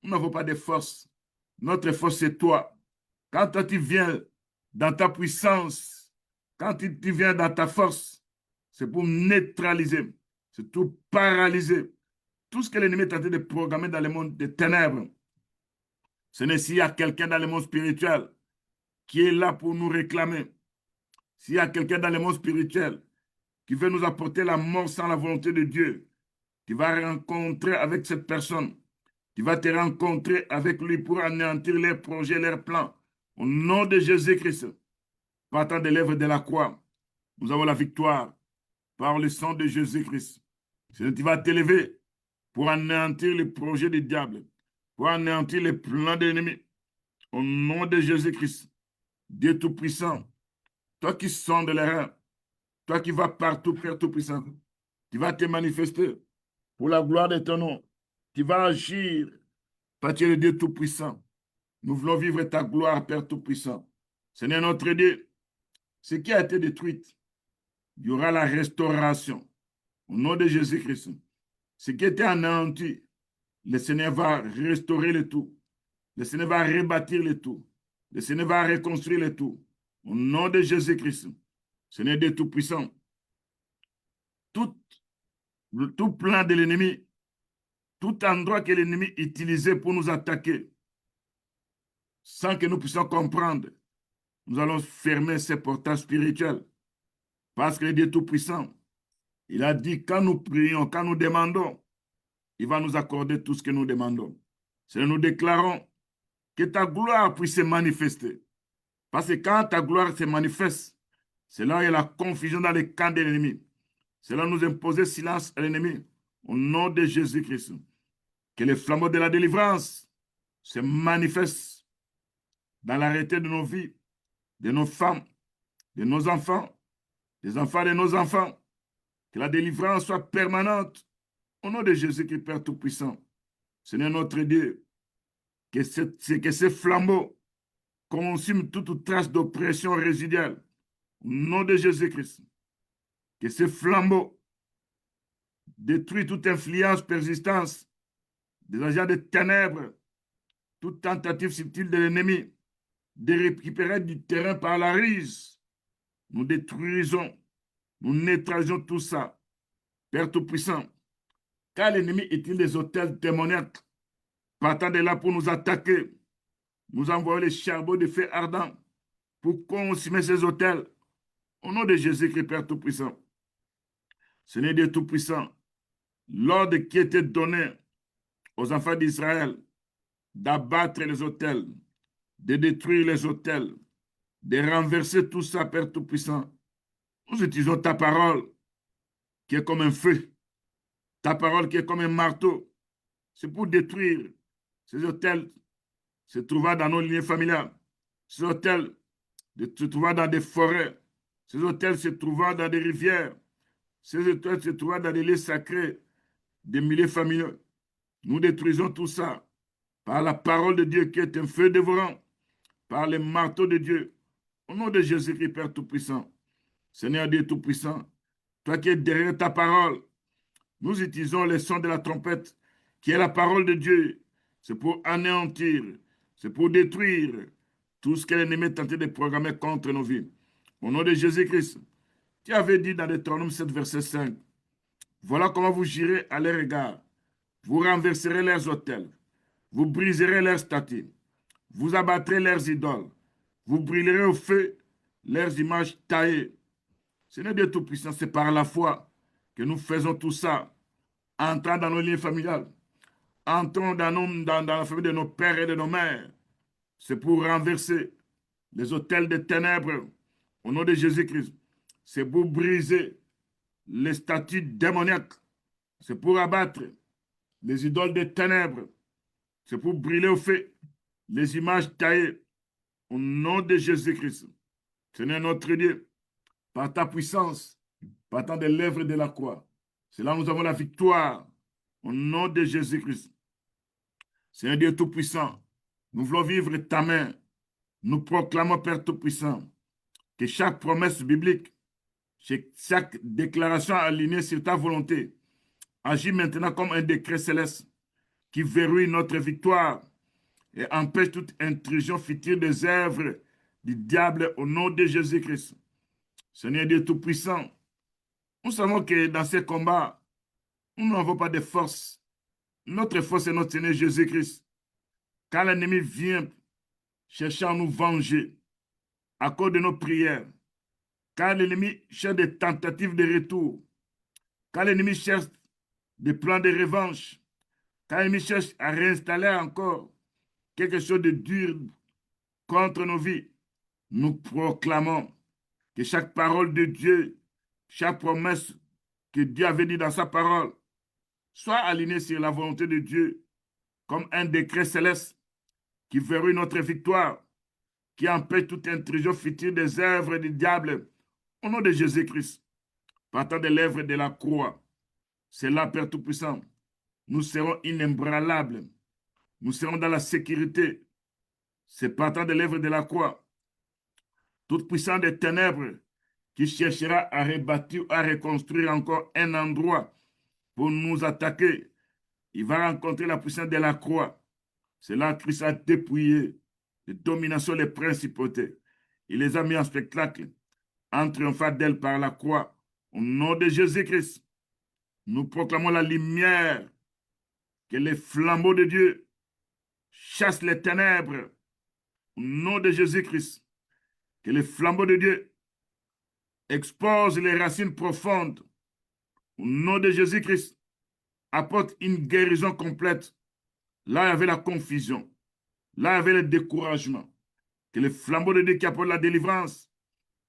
nous n'avons pas de force. Notre force, c'est toi. Quand toi, tu viens dans ta puissance, quand tu viens dans ta force, c'est pour neutraliser, c'est tout paralyser. Tout ce que l'ennemi est en train de programmer dans le monde des ténèbres. Ce n'est s'il y a quelqu'un dans le monde spirituel qui est là pour nous réclamer. S'il y a quelqu'un dans le monde spirituel qui veut nous apporter la mort sans la volonté de Dieu, tu vas rencontrer avec cette personne. Tu vas te rencontrer avec lui pour anéantir leurs projets, leurs plans. Au nom de Jésus-Christ, partant des lèvres de la croix, nous avons la victoire par le sang de Jésus-Christ. Tu vas t'élever pour anéantir les projets du diable, pour anéantir les plans de l'ennemi. Au nom de Jésus-Christ, Dieu Tout-Puissant, toi qui sondes les reins, toi qui vas partout, Père Tout-Puissant, tu vas te manifester pour la gloire de ton nom. Tu vas agir, parce que tu es le Dieu Tout-Puissant. Nous voulons vivre ta gloire, Père Tout-Puissant. Seigneur notre Dieu, ce qui a été détruit, il y aura la restauration. Au nom de Jésus-Christ. Ce qui était anéanti, le Seigneur va restaurer le tout. Le Seigneur va rebâtir le tout. Le Seigneur va reconstruire le tout. Au nom de Jésus-Christ. Seigneur Dieu Tout-Puissant. Tout plan de l'ennemi, tout endroit que l'ennemi utilisait pour nous attaquer, sans que nous puissions comprendre, nous allons fermer ces portails spirituels. Parce que le Dieu Tout-Puissant, il a dit, quand nous prions, quand nous demandons, il va nous accorder tout ce que nous demandons. C'est nous déclarons que ta gloire puisse se manifester. Parce que quand ta gloire se manifeste, c'est là où il y a la confusion dans les camps de l'ennemi. C'est là où nous imposer silence à l'ennemi. Au nom de Jésus-Christ. Que les flambeaux de la délivrance se manifestent dans l'arrêté de nos vies, de nos femmes, de nos enfants, des enfants de nos enfants. Que la délivrance soit permanente. Au nom de Jésus-Christ, Père Tout-Puissant. Seigneur notre Dieu, que ces flambeaux consument toute trace d'oppression résiduelle. Au nom de Jésus-Christ. Que ces flambeaux détruisent toute influence, persistance des agents de ténèbres, toute tentative subtile de l'ennemi de récupérer du terrain par la ruse. Nous détruisons, nous neutralisons tout ça, Père Tout-Puissant, car l'ennemi utilise des hôtels démoniaques, partant de là pour nous attaquer, nous envoyer les charbons de feu ardents pour consumer ces hôtels. Au nom de Jésus-Christ, Père Tout-Puissant, Seigneur Dieu Tout-Puissant, l'ordre qui était donné aux enfants d'Israël d'abattre les hôtels, de détruire les hôtels, de renverser tout ça, Père Tout-Puissant. Nous utilisons ta parole qui est comme un feu, ta parole qui est comme un marteau. C'est pour détruire ces hôtels se trouvant dans nos lignées familiales, ces hôtels se trouvant dans des forêts, ces hôtels se trouvant dans des rivières, ces hôtels se trouvant dans des lieux sacrés, des milieux familiaux. Nous détruisons tout ça par la parole de Dieu qui est un feu dévorant, par les marteaux de Dieu. Au nom de Jésus-Christ, Père Tout-Puissant, Seigneur Dieu Tout-Puissant, toi qui es derrière ta parole, nous utilisons les sons de la trompette, qui est la parole de Dieu. C'est pour anéantir, c'est pour détruire tout ce que l'ennemi est tenté de programmer contre nos vies. Au nom de Jésus-Christ, tu avais dit dans Deutéronome 7, verset 5, voilà comment vous girez à leur égard. Vous renverserez leurs autels, vous briserez leurs statues, vous abattrez leurs idoles, vous brûlerez au feu leurs images taillées. Seigneur Dieu Tout-Puissant, c'est par la foi que nous faisons tout ça. Entrons dans nos liens familiales, entrons dans la famille de nos pères et de nos mères. C'est pour renverser les autels des ténèbres au nom de Jésus-Christ. C'est pour briser les statues démoniaques. C'est pour abattre les idoles des ténèbres. C'est pour brûler au feu les images taillées au nom de Jésus-Christ. Seigneur notre Dieu, par ta puissance, partant des lèvres de la croix, c'est là que nous avons la victoire au nom de Jésus-Christ. Seigneur Dieu Tout-Puissant, nous voulons vivre ta main. Nous proclamons, Père Tout-Puissant, que chaque promesse biblique, chaque déclaration alignée sur ta volonté, agit maintenant comme un décret céleste qui verrouille notre victoire et empêche toute intrusion future des œuvres du diable au nom de Jésus-Christ. Seigneur Dieu Tout-Puissant, nous savons que dans ces combats, nous n'avons pas de force. Notre force est notre Seigneur Jésus-Christ. Quand l'ennemi vient chercher à nous venger à cause de nos prières, quand l'ennemi cherche des tentatives de retour, quand l'ennemi cherche des plans de revanche, quand l'ennemi cherche à réinstaller encore quelque chose de dur contre nos vies, nous proclamons que chaque parole de Dieu, chaque promesse que Dieu avait dit dans sa parole, soit alignée sur la volonté de Dieu comme un décret céleste qui verrouille notre victoire, qui empêche toute intrusion future des œuvres du diable. Au nom de Jésus-Christ, partant des lèvres de la croix, c'est là, Père Tout-Puissant, nous serons inébranlables, nous serons dans la sécurité. C'est partant des lèvres de la croix, toute puissance des ténèbres qui cherchera à rebâtir, à reconstruire encore un endroit pour nous attaquer. Il va rencontrer la puissance de la croix. C'est là que Christ a dépouillé les dominations, les principautés. Il les a mis en spectacle, en triomphant d'elles par la croix. Au nom de Jésus-Christ, nous proclamons la lumière, que les flambeaux de Dieu chassent les ténèbres. Au nom de Jésus-Christ, que les flambeaux de Dieu exposent les racines profondes. Au nom de Jésus-Christ, apporte une guérison complète. Là, il y avait la confusion. Là, il y avait le découragement. Que les flambeaux de Dieu qui apportent la délivrance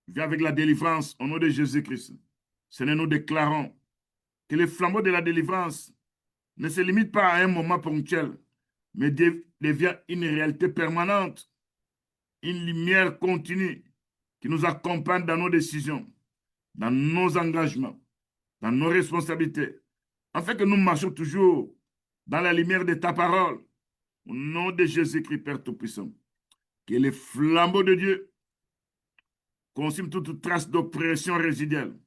viennent avec la délivrance au nom de Jésus-Christ. Seigneur, nous déclarons que les flambeaux de la délivrance ne se limitent pas à un moment ponctuel, mais devient une réalité permanente, une lumière continue qui nous accompagne dans nos décisions, dans nos engagements, dans nos responsabilités, afin que nous marchions toujours dans la lumière de ta parole, au nom de Jésus-Christ, Père Tout-Puissant. Que les flambeaux de Dieu consument toute trace d'oppression résiduelle,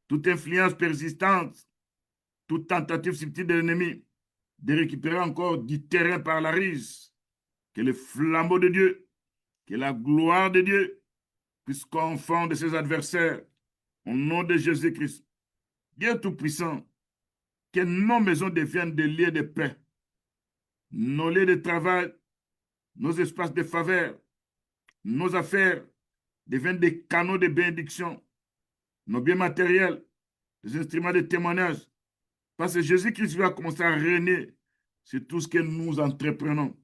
toute influence persistante, toute tentative subtile de l'ennemi de récupérer encore du terrain par la rise. Que le flambeau de Dieu, que la gloire de Dieu puisse confondre ses adversaires au nom de Jésus-Christ. Dieu Tout-Puissant, que nos maisons deviennent des lieux de paix, nos lieux de travail, nos espaces de faveur, nos affaires deviennent des canaux de bénédiction, nos biens matériels, des instruments de témoignage. Parce que Jésus-Christ va commencer à régner sur tout ce que nous entreprenons.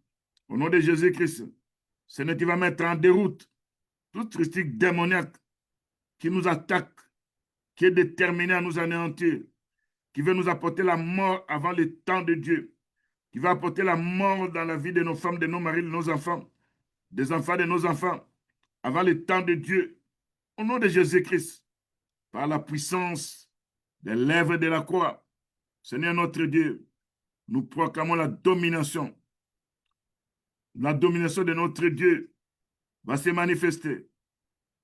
Au nom de Jésus-Christ, Seigneur, tu vas mettre en déroute toute critique démoniaque qui nous attaque, qui est déterminé à nous anéantir, qui veut nous apporter la mort avant le temps de Dieu, qui va apporter la mort dans la vie de nos femmes, de nos maris, de nos enfants, des enfants de nos enfants, avant le temps de Dieu. Au nom de Jésus-Christ, par la puissance des lèvres de la croix, Seigneur notre Dieu, nous proclamons la domination. La domination de notre Dieu va se manifester.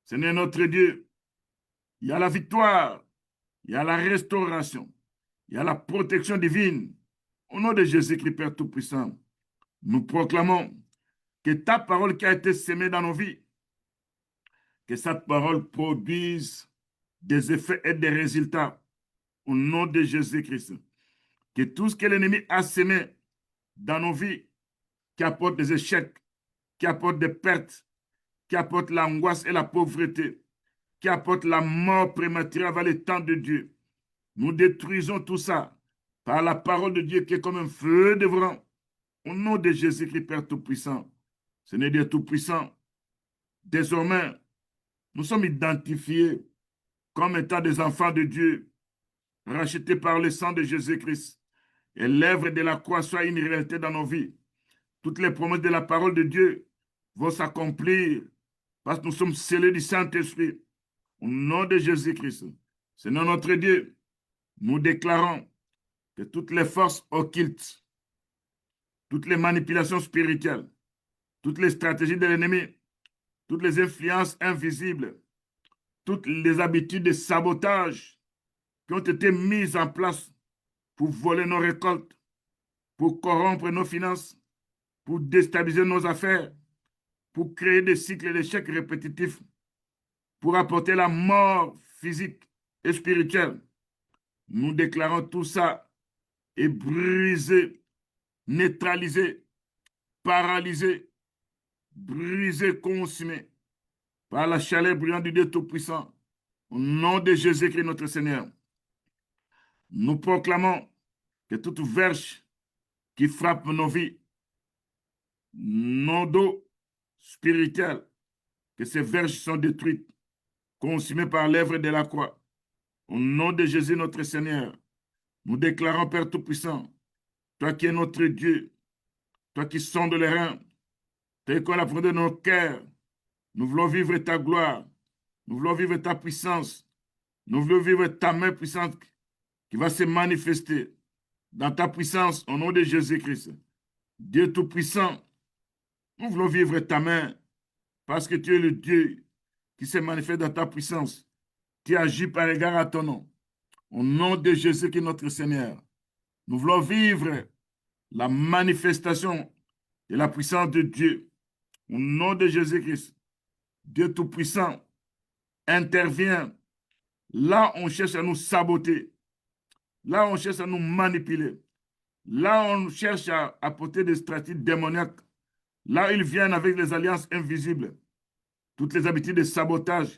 Seigneur notre Dieu, il y a la victoire, il y a la restauration, il y a la protection divine. Au nom de Jésus-Christ, Père Tout-Puissant, nous proclamons que ta parole qui a été sémée dans nos vies, que cette parole produise des effets et des résultats. Au nom de Jésus-Christ, que tout ce que l'ennemi a sémé dans nos vies, qui apporte des échecs, qui apporte des pertes, qui apporte l'angoisse et la pauvreté, qui apporte la mort prématurée avant le temps de Dieu. Nous détruisons tout ça par la parole de Dieu qui est comme un feu dévorant. Au nom de Jésus-Christ, Père Tout-Puissant, Seigneur Dieu Tout-Puissant, désormais, nous sommes identifiés comme étant des enfants de Dieu, rachetés par le sang de Jésus-Christ. Et l'œuvre de la croix soit une réalité dans nos vies. Toutes les promesses de la parole de Dieu vont s'accomplir parce que nous sommes scellés du Saint-Esprit. Au nom de Jésus-Christ, Seigneur notre Dieu, nous déclarons que toutes les forces occultes, toutes les manipulations spirituelles, toutes les stratégies de l'ennemi, toutes les influences invisibles, toutes les habitudes de sabotage qui ont été mises en place pour voler nos récoltes, pour corrompre nos finances, pour déstabiliser nos affaires, pour créer des cycles d'échecs répétitifs, pour apporter la mort physique et spirituelle. Nous déclarons tout ça est brisé, neutralisé, paralysé, brisé, consumé par la chaleur brûlante du Dieu Tout-Puissant. Au nom de Jésus-Christ, notre Seigneur, nous proclamons que toute verge qui frappe nos vies, nos dos spirituels, que ces verges sont détruites, consumées par l'œuvre de la croix. Au nom de Jésus, notre Seigneur, nous déclarons, Père Tout-Puissant, toi qui es notre Dieu, toi qui sondes les reins, toi qui connais la profondeur de nos cœurs, nous voulons vivre ta gloire, nous voulons vivre ta puissance, nous voulons vivre ta main puissante qui va se manifester dans ta puissance au nom de Jésus-Christ. Dieu Tout-Puissant, nous voulons vivre ta main parce que tu es le Dieu qui se manifeste dans ta puissance, qui agit par égard à ton nom. Au nom de Jésus qui est notre Seigneur, nous voulons vivre la manifestation de la puissance de Dieu. Au nom de Jésus-Christ, Dieu Tout-Puissant intervient là où on cherche à nous saboter, là où on cherche à nous manipuler, là où on cherche à apporter des stratégies démoniaques, là où ils viennent avec les alliances invisibles, toutes les habitudes de sabotage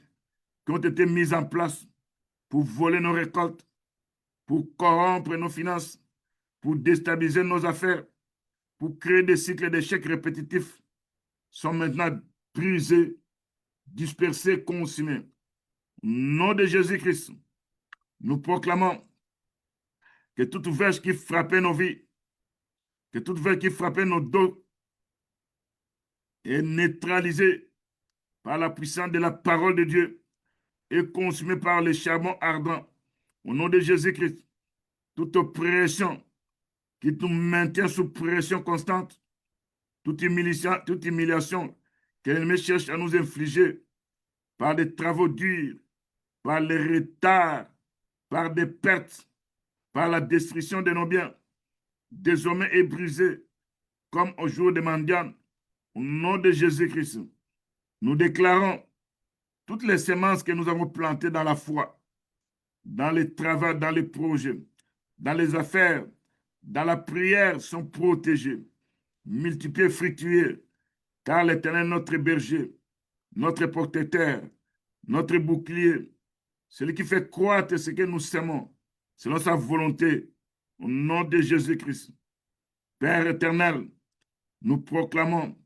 qui ont été mises en place pour voler nos récoltes, pour corrompre nos finances, pour déstabiliser nos affaires, pour créer des cycles d'échecs répétitifs, sont maintenant brisés, dispersés, consumés. Au nom de Jésus-Christ, nous proclamons que toute verge qui frappait nos vies, que toute verge qui frappait nos dos est neutralisée par la puissance de la parole de Dieu et consumée par le charbon ardent. Au nom de Jésus-Christ, toute oppression qui nous maintient sous pression constante, toute humiliation que l'ennemi cherche à nous infliger par des travaux durs, par les retards, par des pertes, par la destruction de nos biens. désormais est brisé, comme au jour de Mandian. Au nom de Jésus-Christ, nous déclarons toutes les semences que nous avons plantées dans la foi, dans les travaux, dans les projets, dans les affaires, dans la prière sont protégées, multipliées, fructuées, car l'Éternel est notre berger, notre protecteur, notre bouclier, celui qui fait croître ce que nous semons, selon sa volonté, au nom de Jésus-Christ. Père éternel, nous proclamons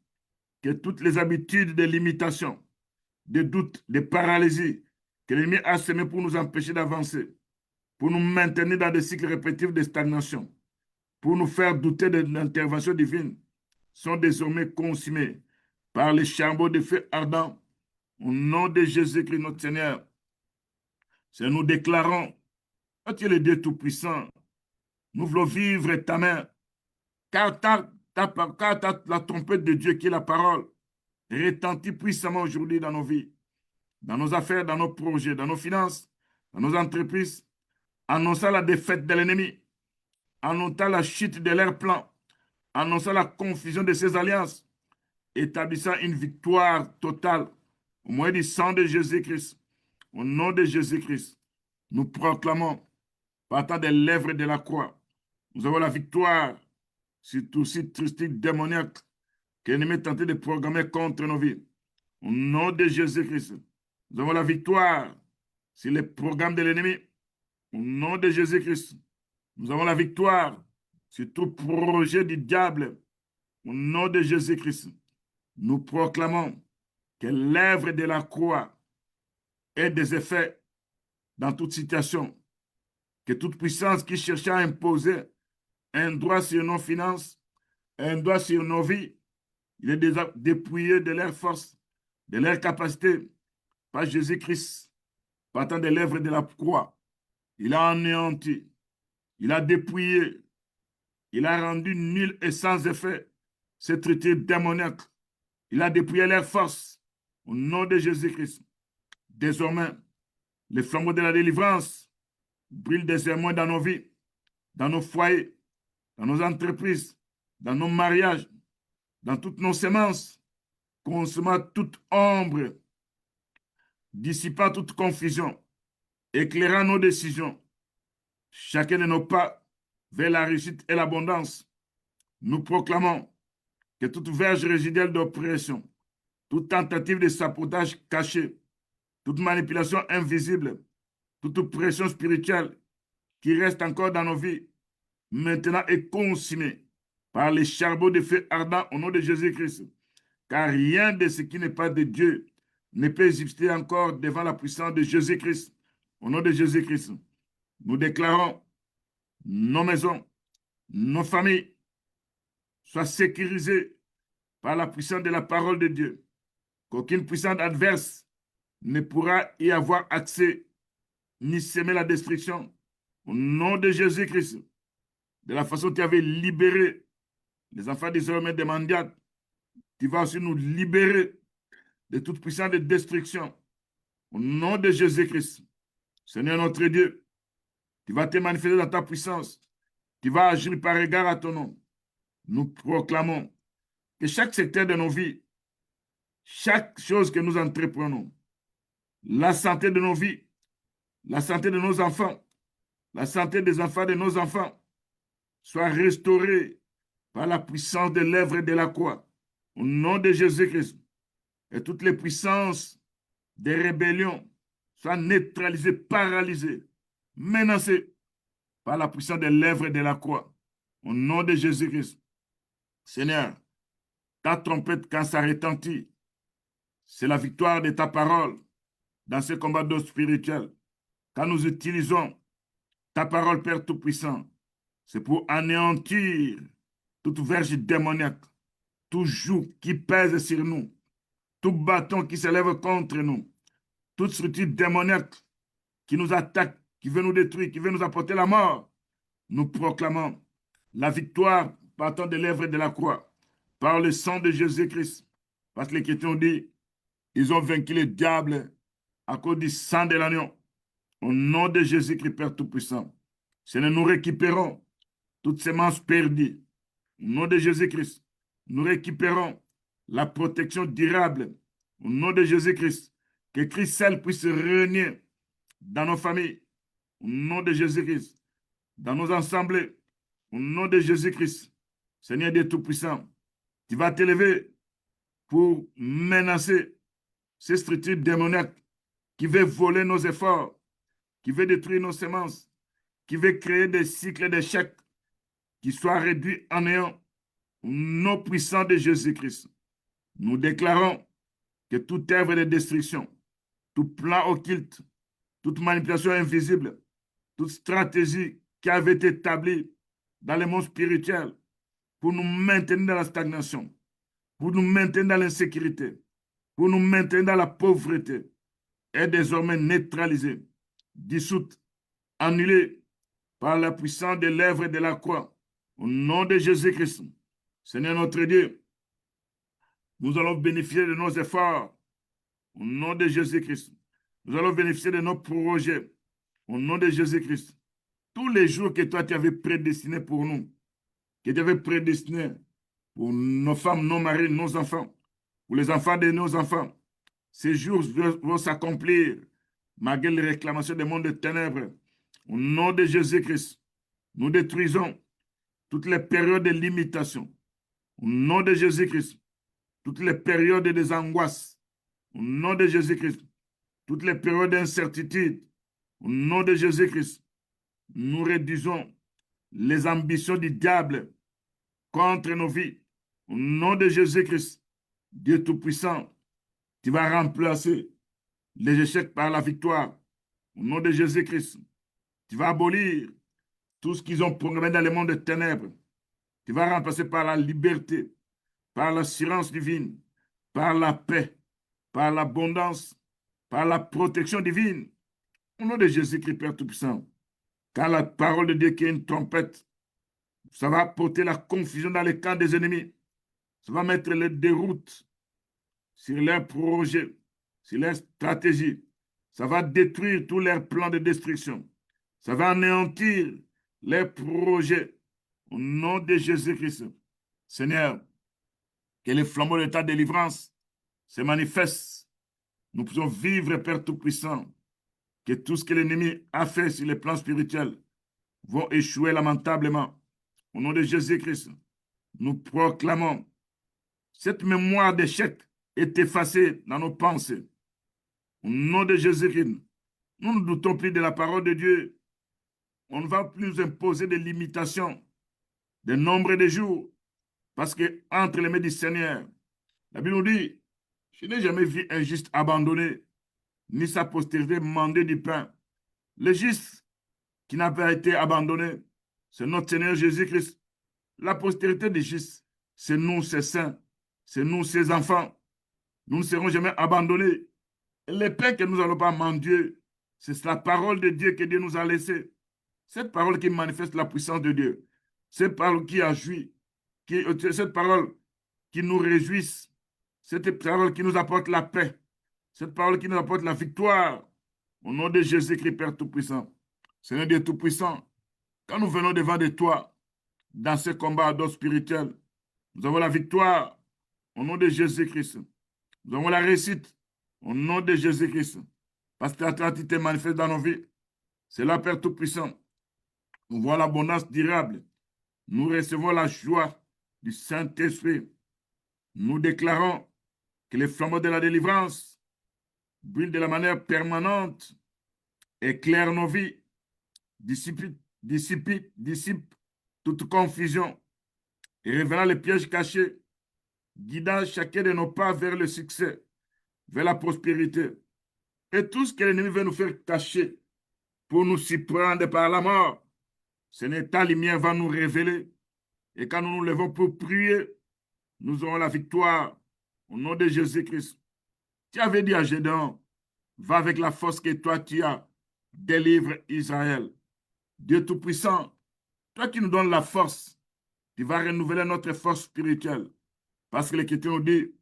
que toutes les habitudes de limitation, de doute, de paralysie que l'ennemi a semées pour nous empêcher d'avancer, pour nous maintenir dans des cycles répétitifs de stagnation, pour nous faire douter de l'intervention divine, sont désormais consumés par les charbons de feu ardent. Au nom de Jésus-Christ, notre Seigneur, c'est nous déclarons, oh, tu es le Dieu Tout-Puissant, nous voulons vivre ta main, car la trompette de Dieu qui est la parole retentit puissamment aujourd'hui dans nos vies, dans nos affaires, dans nos projets, dans nos finances, dans nos entreprises, annonçant la défaite de l'ennemi, annonçant la chute de leurs plans, annonçant la confusion de ses alliances, établissant une victoire totale au moyen du sang de Jésus-Christ. Au nom de Jésus-Christ, nous proclamons, partant des lèvres de la croix, nous avons la victoire sur tout site touristique démoniaque que l'ennemi est tenté de programmer contre nos vies. Au nom de Jésus-Christ, nous avons la victoire sur les programmes de l'ennemi. Au nom de Jésus-Christ, nous avons la victoire sur tout projet du diable. Au nom de Jésus-Christ, nous proclamons que l'œuvre de la croix ait des effets dans toute situation, que toute puissance qui cherche à imposer un droit sur nos finances, un droit sur nos vies, il est déjà dépouillé de leur force, de leur capacité, par Jésus-Christ, partant de l'œuvre de la croix. Il a anéanti, il a dépouillé, il a rendu nul et sans effet ce traité démoniaque. Il a dépouillé leur force au nom de Jésus-Christ. Désormais, les flambeaux de la délivrance brillent désormais dans nos vies, dans nos foyers, dans nos entreprises, dans nos mariages, dans toutes nos semences, consumant toute ombre, dissipant toute confusion, éclairant nos décisions, chacun de nos pas vers la réussite et l'abondance. Nous proclamons que toute verge résiduelle d'oppression, toute tentative de sabotage caché, toute manipulation invisible, toute pression spirituelle qui reste encore dans nos vies, maintenant est consumée par les charbons de feu ardent au nom de Jésus-Christ. Car rien de ce qui n'est pas de Dieu ne peut exister encore devant la puissance de Jésus-Christ. Au nom de Jésus-Christ, nous déclarons nos maisons, nos familles soient sécurisées par la puissance de la parole de Dieu, qu'aucune puissance adverse ne pourra y avoir accès ni semer la destruction. Au nom de Jésus-Christ, de la façon que tu avais libéré les enfants d'Israël des mendiants, tu vas aussi nous libérer de toute puissance de destruction. Au nom de Jésus-Christ, Seigneur notre Dieu, tu vas te manifester dans ta puissance. Tu vas agir par égard à ton nom. Nous proclamons que chaque secteur de nos vies, chaque chose que nous entreprenons, la santé de nos vies, la santé de nos enfants, la santé des enfants de nos enfants, soit restaurée par la puissance de l'œuvre de la croix. Au nom de Jésus-Christ, et toutes les puissances des rébellions soient neutralisées, paralysées, menacées par la puissance de l'œuvre de la croix. Au nom de Jésus-Christ, Seigneur, ta trompette, quand ça retentit, c'est la victoire de ta parole dans ce combat d'eau spirituel. Quand nous utilisons ta parole, Père Tout-Puissant, c'est pour anéantir toute verge démoniaque, tout joug qui pèse sur nous, tout bâton qui s'élève contre nous, toute structure démoniaque qui nous attaque, qui veut nous détruire, qui veut nous apporter la mort. Nous proclamons la victoire partant de l'œuvre de la croix, par le sang de Jésus-Christ. Parce que l'Écriture dit, ils ont vaincu le diable à cause du sang de l'agneau. Au nom de Jésus-Christ, Père Tout-Puissant, Seigneur, nous récupérons toute semence perdue. Au nom de Jésus-Christ, nous récupérons la protection durable. Au nom de Jésus-Christ, que Christ seul puisse régner dans nos familles. Au nom de Jésus-Christ, dans nos assemblées. Au nom de Jésus-Christ, Seigneur Dieu Tout-Puissant, tu vas t'élever pour menacer ces structures démoniaques qui veulent voler nos efforts, qui veulent détruire nos semences, qui veulent créer des cycles d'échecs qui soient réduits en néant. Au nom puissant de Jésus-Christ, nous déclarons que toute œuvre de destruction, tout plan occulte, toute manipulation invisible, toute stratégie qui avait été établie dans le monde spirituel pour nous maintenir dans la stagnation, pour nous maintenir dans l'insécurité, pour nous maintenir dans la pauvreté, est désormais neutralisée, dissoute, annulée par la puissance de l'œuvre de la croix. Au nom de Jésus-Christ, Seigneur notre Dieu, nous allons bénéficier de nos efforts. Au nom de Jésus-Christ, nous allons bénéficier de nos projets. Au nom de Jésus-Christ, tous les jours que toi tu avais prédestinés pour nous, que tu avais prédestinés pour nos femmes, nos maris, nos enfants, pour les enfants de nos enfants, ces jours vont s'accomplir malgré les réclamations des mondes de ténèbres. Au nom de Jésus-Christ, nous détruisons toutes les périodes de limitation. Au nom de Jésus-Christ, toutes les périodes des angoisses. Au nom de Jésus-Christ, toutes les périodes d'incertitude. Au nom de Jésus-Christ, nous réduisons les ambitions du diable contre nos vies. Au nom de Jésus-Christ, Dieu Tout-Puissant, tu vas remplacer les échecs par la victoire. Au nom de Jésus-Christ, tu vas abolir tout ce qu'ils ont programmé dans le monde des ténèbres. Tu vas remplacer par la liberté, par l'assurance divine, par la paix, par l'abondance, par la protection divine. Au nom de Jésus-Christ, Père Tout-Puissant, car la parole de Dieu qui est une trompette, ça va porter la confusion dans les camps des ennemis. Ça va mettre les déroutes sur leurs projets, sur leurs stratégies. Ça va détruire tous leurs plans de destruction. Ça va anéantir leurs projets. Au nom de Jésus-Christ, Seigneur, que les flambeaux de ta délivrance se manifestent. Nous pouvons vivre, Père Tout-Puissant, que tout ce que l'ennemi a fait sur les plans spirituels vont échouer lamentablement. Au nom de Jésus-Christ, nous proclamons cette mémoire d'échec est effacée dans nos pensées. Au nom de Jésus-Christ, nous ne doutons plus de la parole de Dieu. On ne va plus nous imposer des limitations, des nombres de jours, parce que entre les mains du Seigneur, la Bible nous dit, je n'ai jamais vu un juste abandonné, ni sa postérité demander du pain. Le juste qui n'a pas été abandonné, c'est notre Seigneur Jésus-Christ. La postérité du juste, c'est nous, ses saints, c'est nous, ses enfants. Nous ne serons jamais abandonnés. Et les pains que nous n'allons pas mendier, c'est la parole de Dieu que Dieu nous a laissée. Cette parole qui manifeste la puissance de Dieu. Cette parole qui a joui. Cette parole qui nous réjouisse. Cette parole qui nous apporte la paix. Cette parole qui nous apporte la victoire. Au nom de Jésus-Christ, Père Tout-Puissant. Seigneur Dieu Tout-Puissant, quand nous venons devant de toi, dans ce combat d'ordre spirituel, nous avons la victoire au nom de Jésus-Christ. Nous avons la réussite au nom de Jésus-Christ. Parce que ta te manifeste dans nos vies. C'est là, Père Tout-Puissant. Nous voyons l'abondance durable. Nous recevons la joie du Saint-Esprit. Nous déclarons que les flambeaux de la délivrance brûlent de la manière permanente, éclairent nos vies, dissipent toute confusion et révélant les pièges cachés, guidant chacun de nos pas vers le succès, vers la prospérité. Et tout ce que l'ennemi veut nous faire cacher pour nous s'y prendre par la mort, Seigneur, ta lumière va nous révéler. Et quand nous nous levons pour prier, nous aurons la victoire au nom de Jésus-Christ. Tu avais dit à Gédéon, va avec la force que toi tu as, délivre Israël. Dieu Tout-Puissant, toi qui nous donnes la force, tu vas renouveler notre force spirituelle. Parce que l'Écriture nous dit,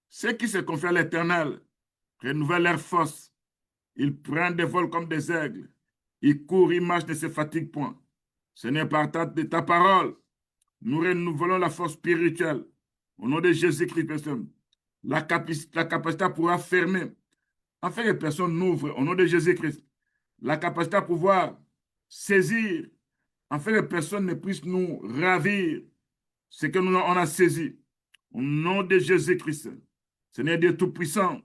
ceux qui se confient à l'Éternel renouvellent leur force. Ils prennent des vols comme des aigles. Ils courent, ils marchent, ne se fatiguent point. Seigneur, par de ta parole, nous renouvelons la force spirituelle. Au nom de Jésus-Christ, personne. La capacité à pouvoir fermer, afin que personne n'ouvre, au nom de Jésus-Christ. La capacité à pouvoir saisir, afin que personne ne puisse nous ravir ce que nous on a saisi. Au nom de Jésus-Christ, Seigneur Dieu Tout-Puissant,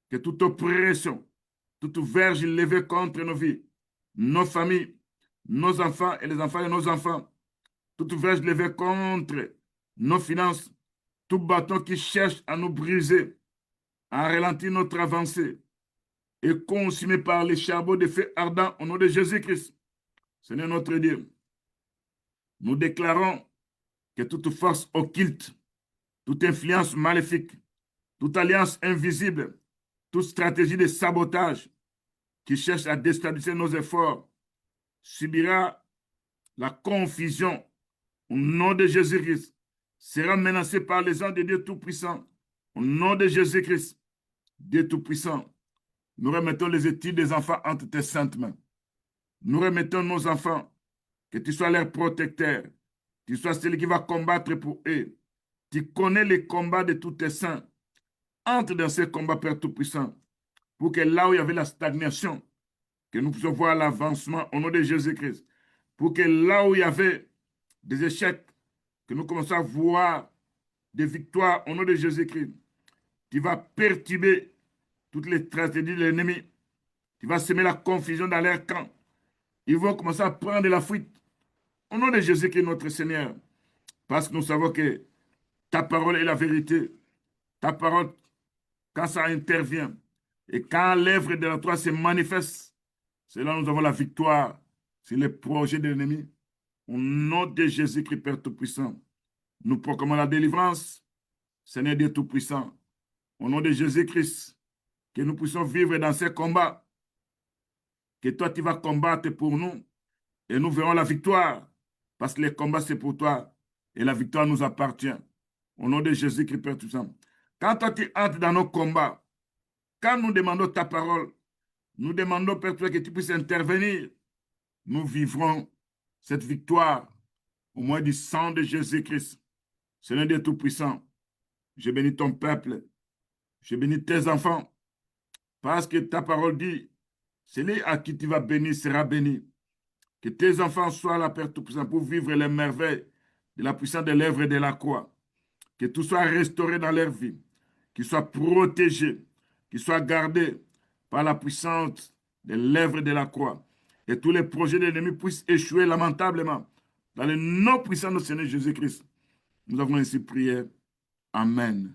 que toute oppression, toute verge levée contre nos vies, nos familles, nos enfants et les enfants de nos enfants, toute verge levée contre nos finances, tout bâton qui cherche à nous briser, à ralentir notre avancée, et consumé par les charbons de feu ardent au nom de Jésus-Christ. Seigneur notre Dieu, nous déclarons que toute force occulte, toute influence maléfique, toute alliance invisible, toute stratégie de sabotage qui cherche à déstabiliser nos efforts subira la confusion au nom de Jésus-Christ, sera menacée par les anges de Dieu Tout-Puissant. Au nom de Jésus-Christ, Dieu Tout-Puissant, nous remettons les études des enfants entre tes saintes mains. Nous remettons nos enfants, que tu sois leur protecteur, que tu sois celui qui va combattre pour eux. Tu connais les combats de tous tes saints. Entre dans ces combats, Père Tout-Puissant, pour que là où il y avait la stagnation, que nous puissions voir l'avancement au nom de Jésus-Christ. Pour que là où il y avait des échecs, que nous commençons à voir des victoires au nom de Jésus-Christ. Tu vas perturber toutes les tragédies de l'ennemi. Tu vas semer la confusion dans leur camp. Ils vont commencer à prendre la fuite. Au nom de Jésus-Christ, notre Seigneur. Parce que nous savons que ta parole est la vérité. Ta parole, quand ça intervient, et quand l'œuvre de la toi se manifeste, c'est là que nous avons la victoire sur les projets de l'ennemi. Au nom de Jésus-Christ, Père Tout-Puissant, nous proclamons la délivrance, Seigneur Dieu Tout-Puissant. Au nom de Jésus-Christ, que nous puissions vivre dans ces combats, que toi tu vas combattre pour nous, et nous verrons la victoire, parce que les combats c'est pour toi, et la victoire nous appartient. Au nom de Jésus-Christ, Père Tout-Puissant. Quand toi tu entres dans nos combats, quand nous demandons ta parole, nous demandons, Père, que tu puisses intervenir. Nous vivrons cette victoire au moins du sang de Jésus-Christ. Seigneur Dieu Tout-Puissant, je bénis ton peuple, je bénis tes enfants, parce que ta parole dit, celui à qui tu vas bénir sera béni. Que tes enfants soient la Père Tout-Puissant pour vivre les merveilles de la puissance de l'œuvre et de la croix. Que tout soit restauré dans leur vie, qu'ils soient protégés, qu'ils soient gardés par la puissance de l'œuvre de la croix. Et tous les projets de l'ennemi puissent échouer lamentablement. Dans le nom puissant de Seigneur Jésus-Christ, nous avons ainsi prié. Amen.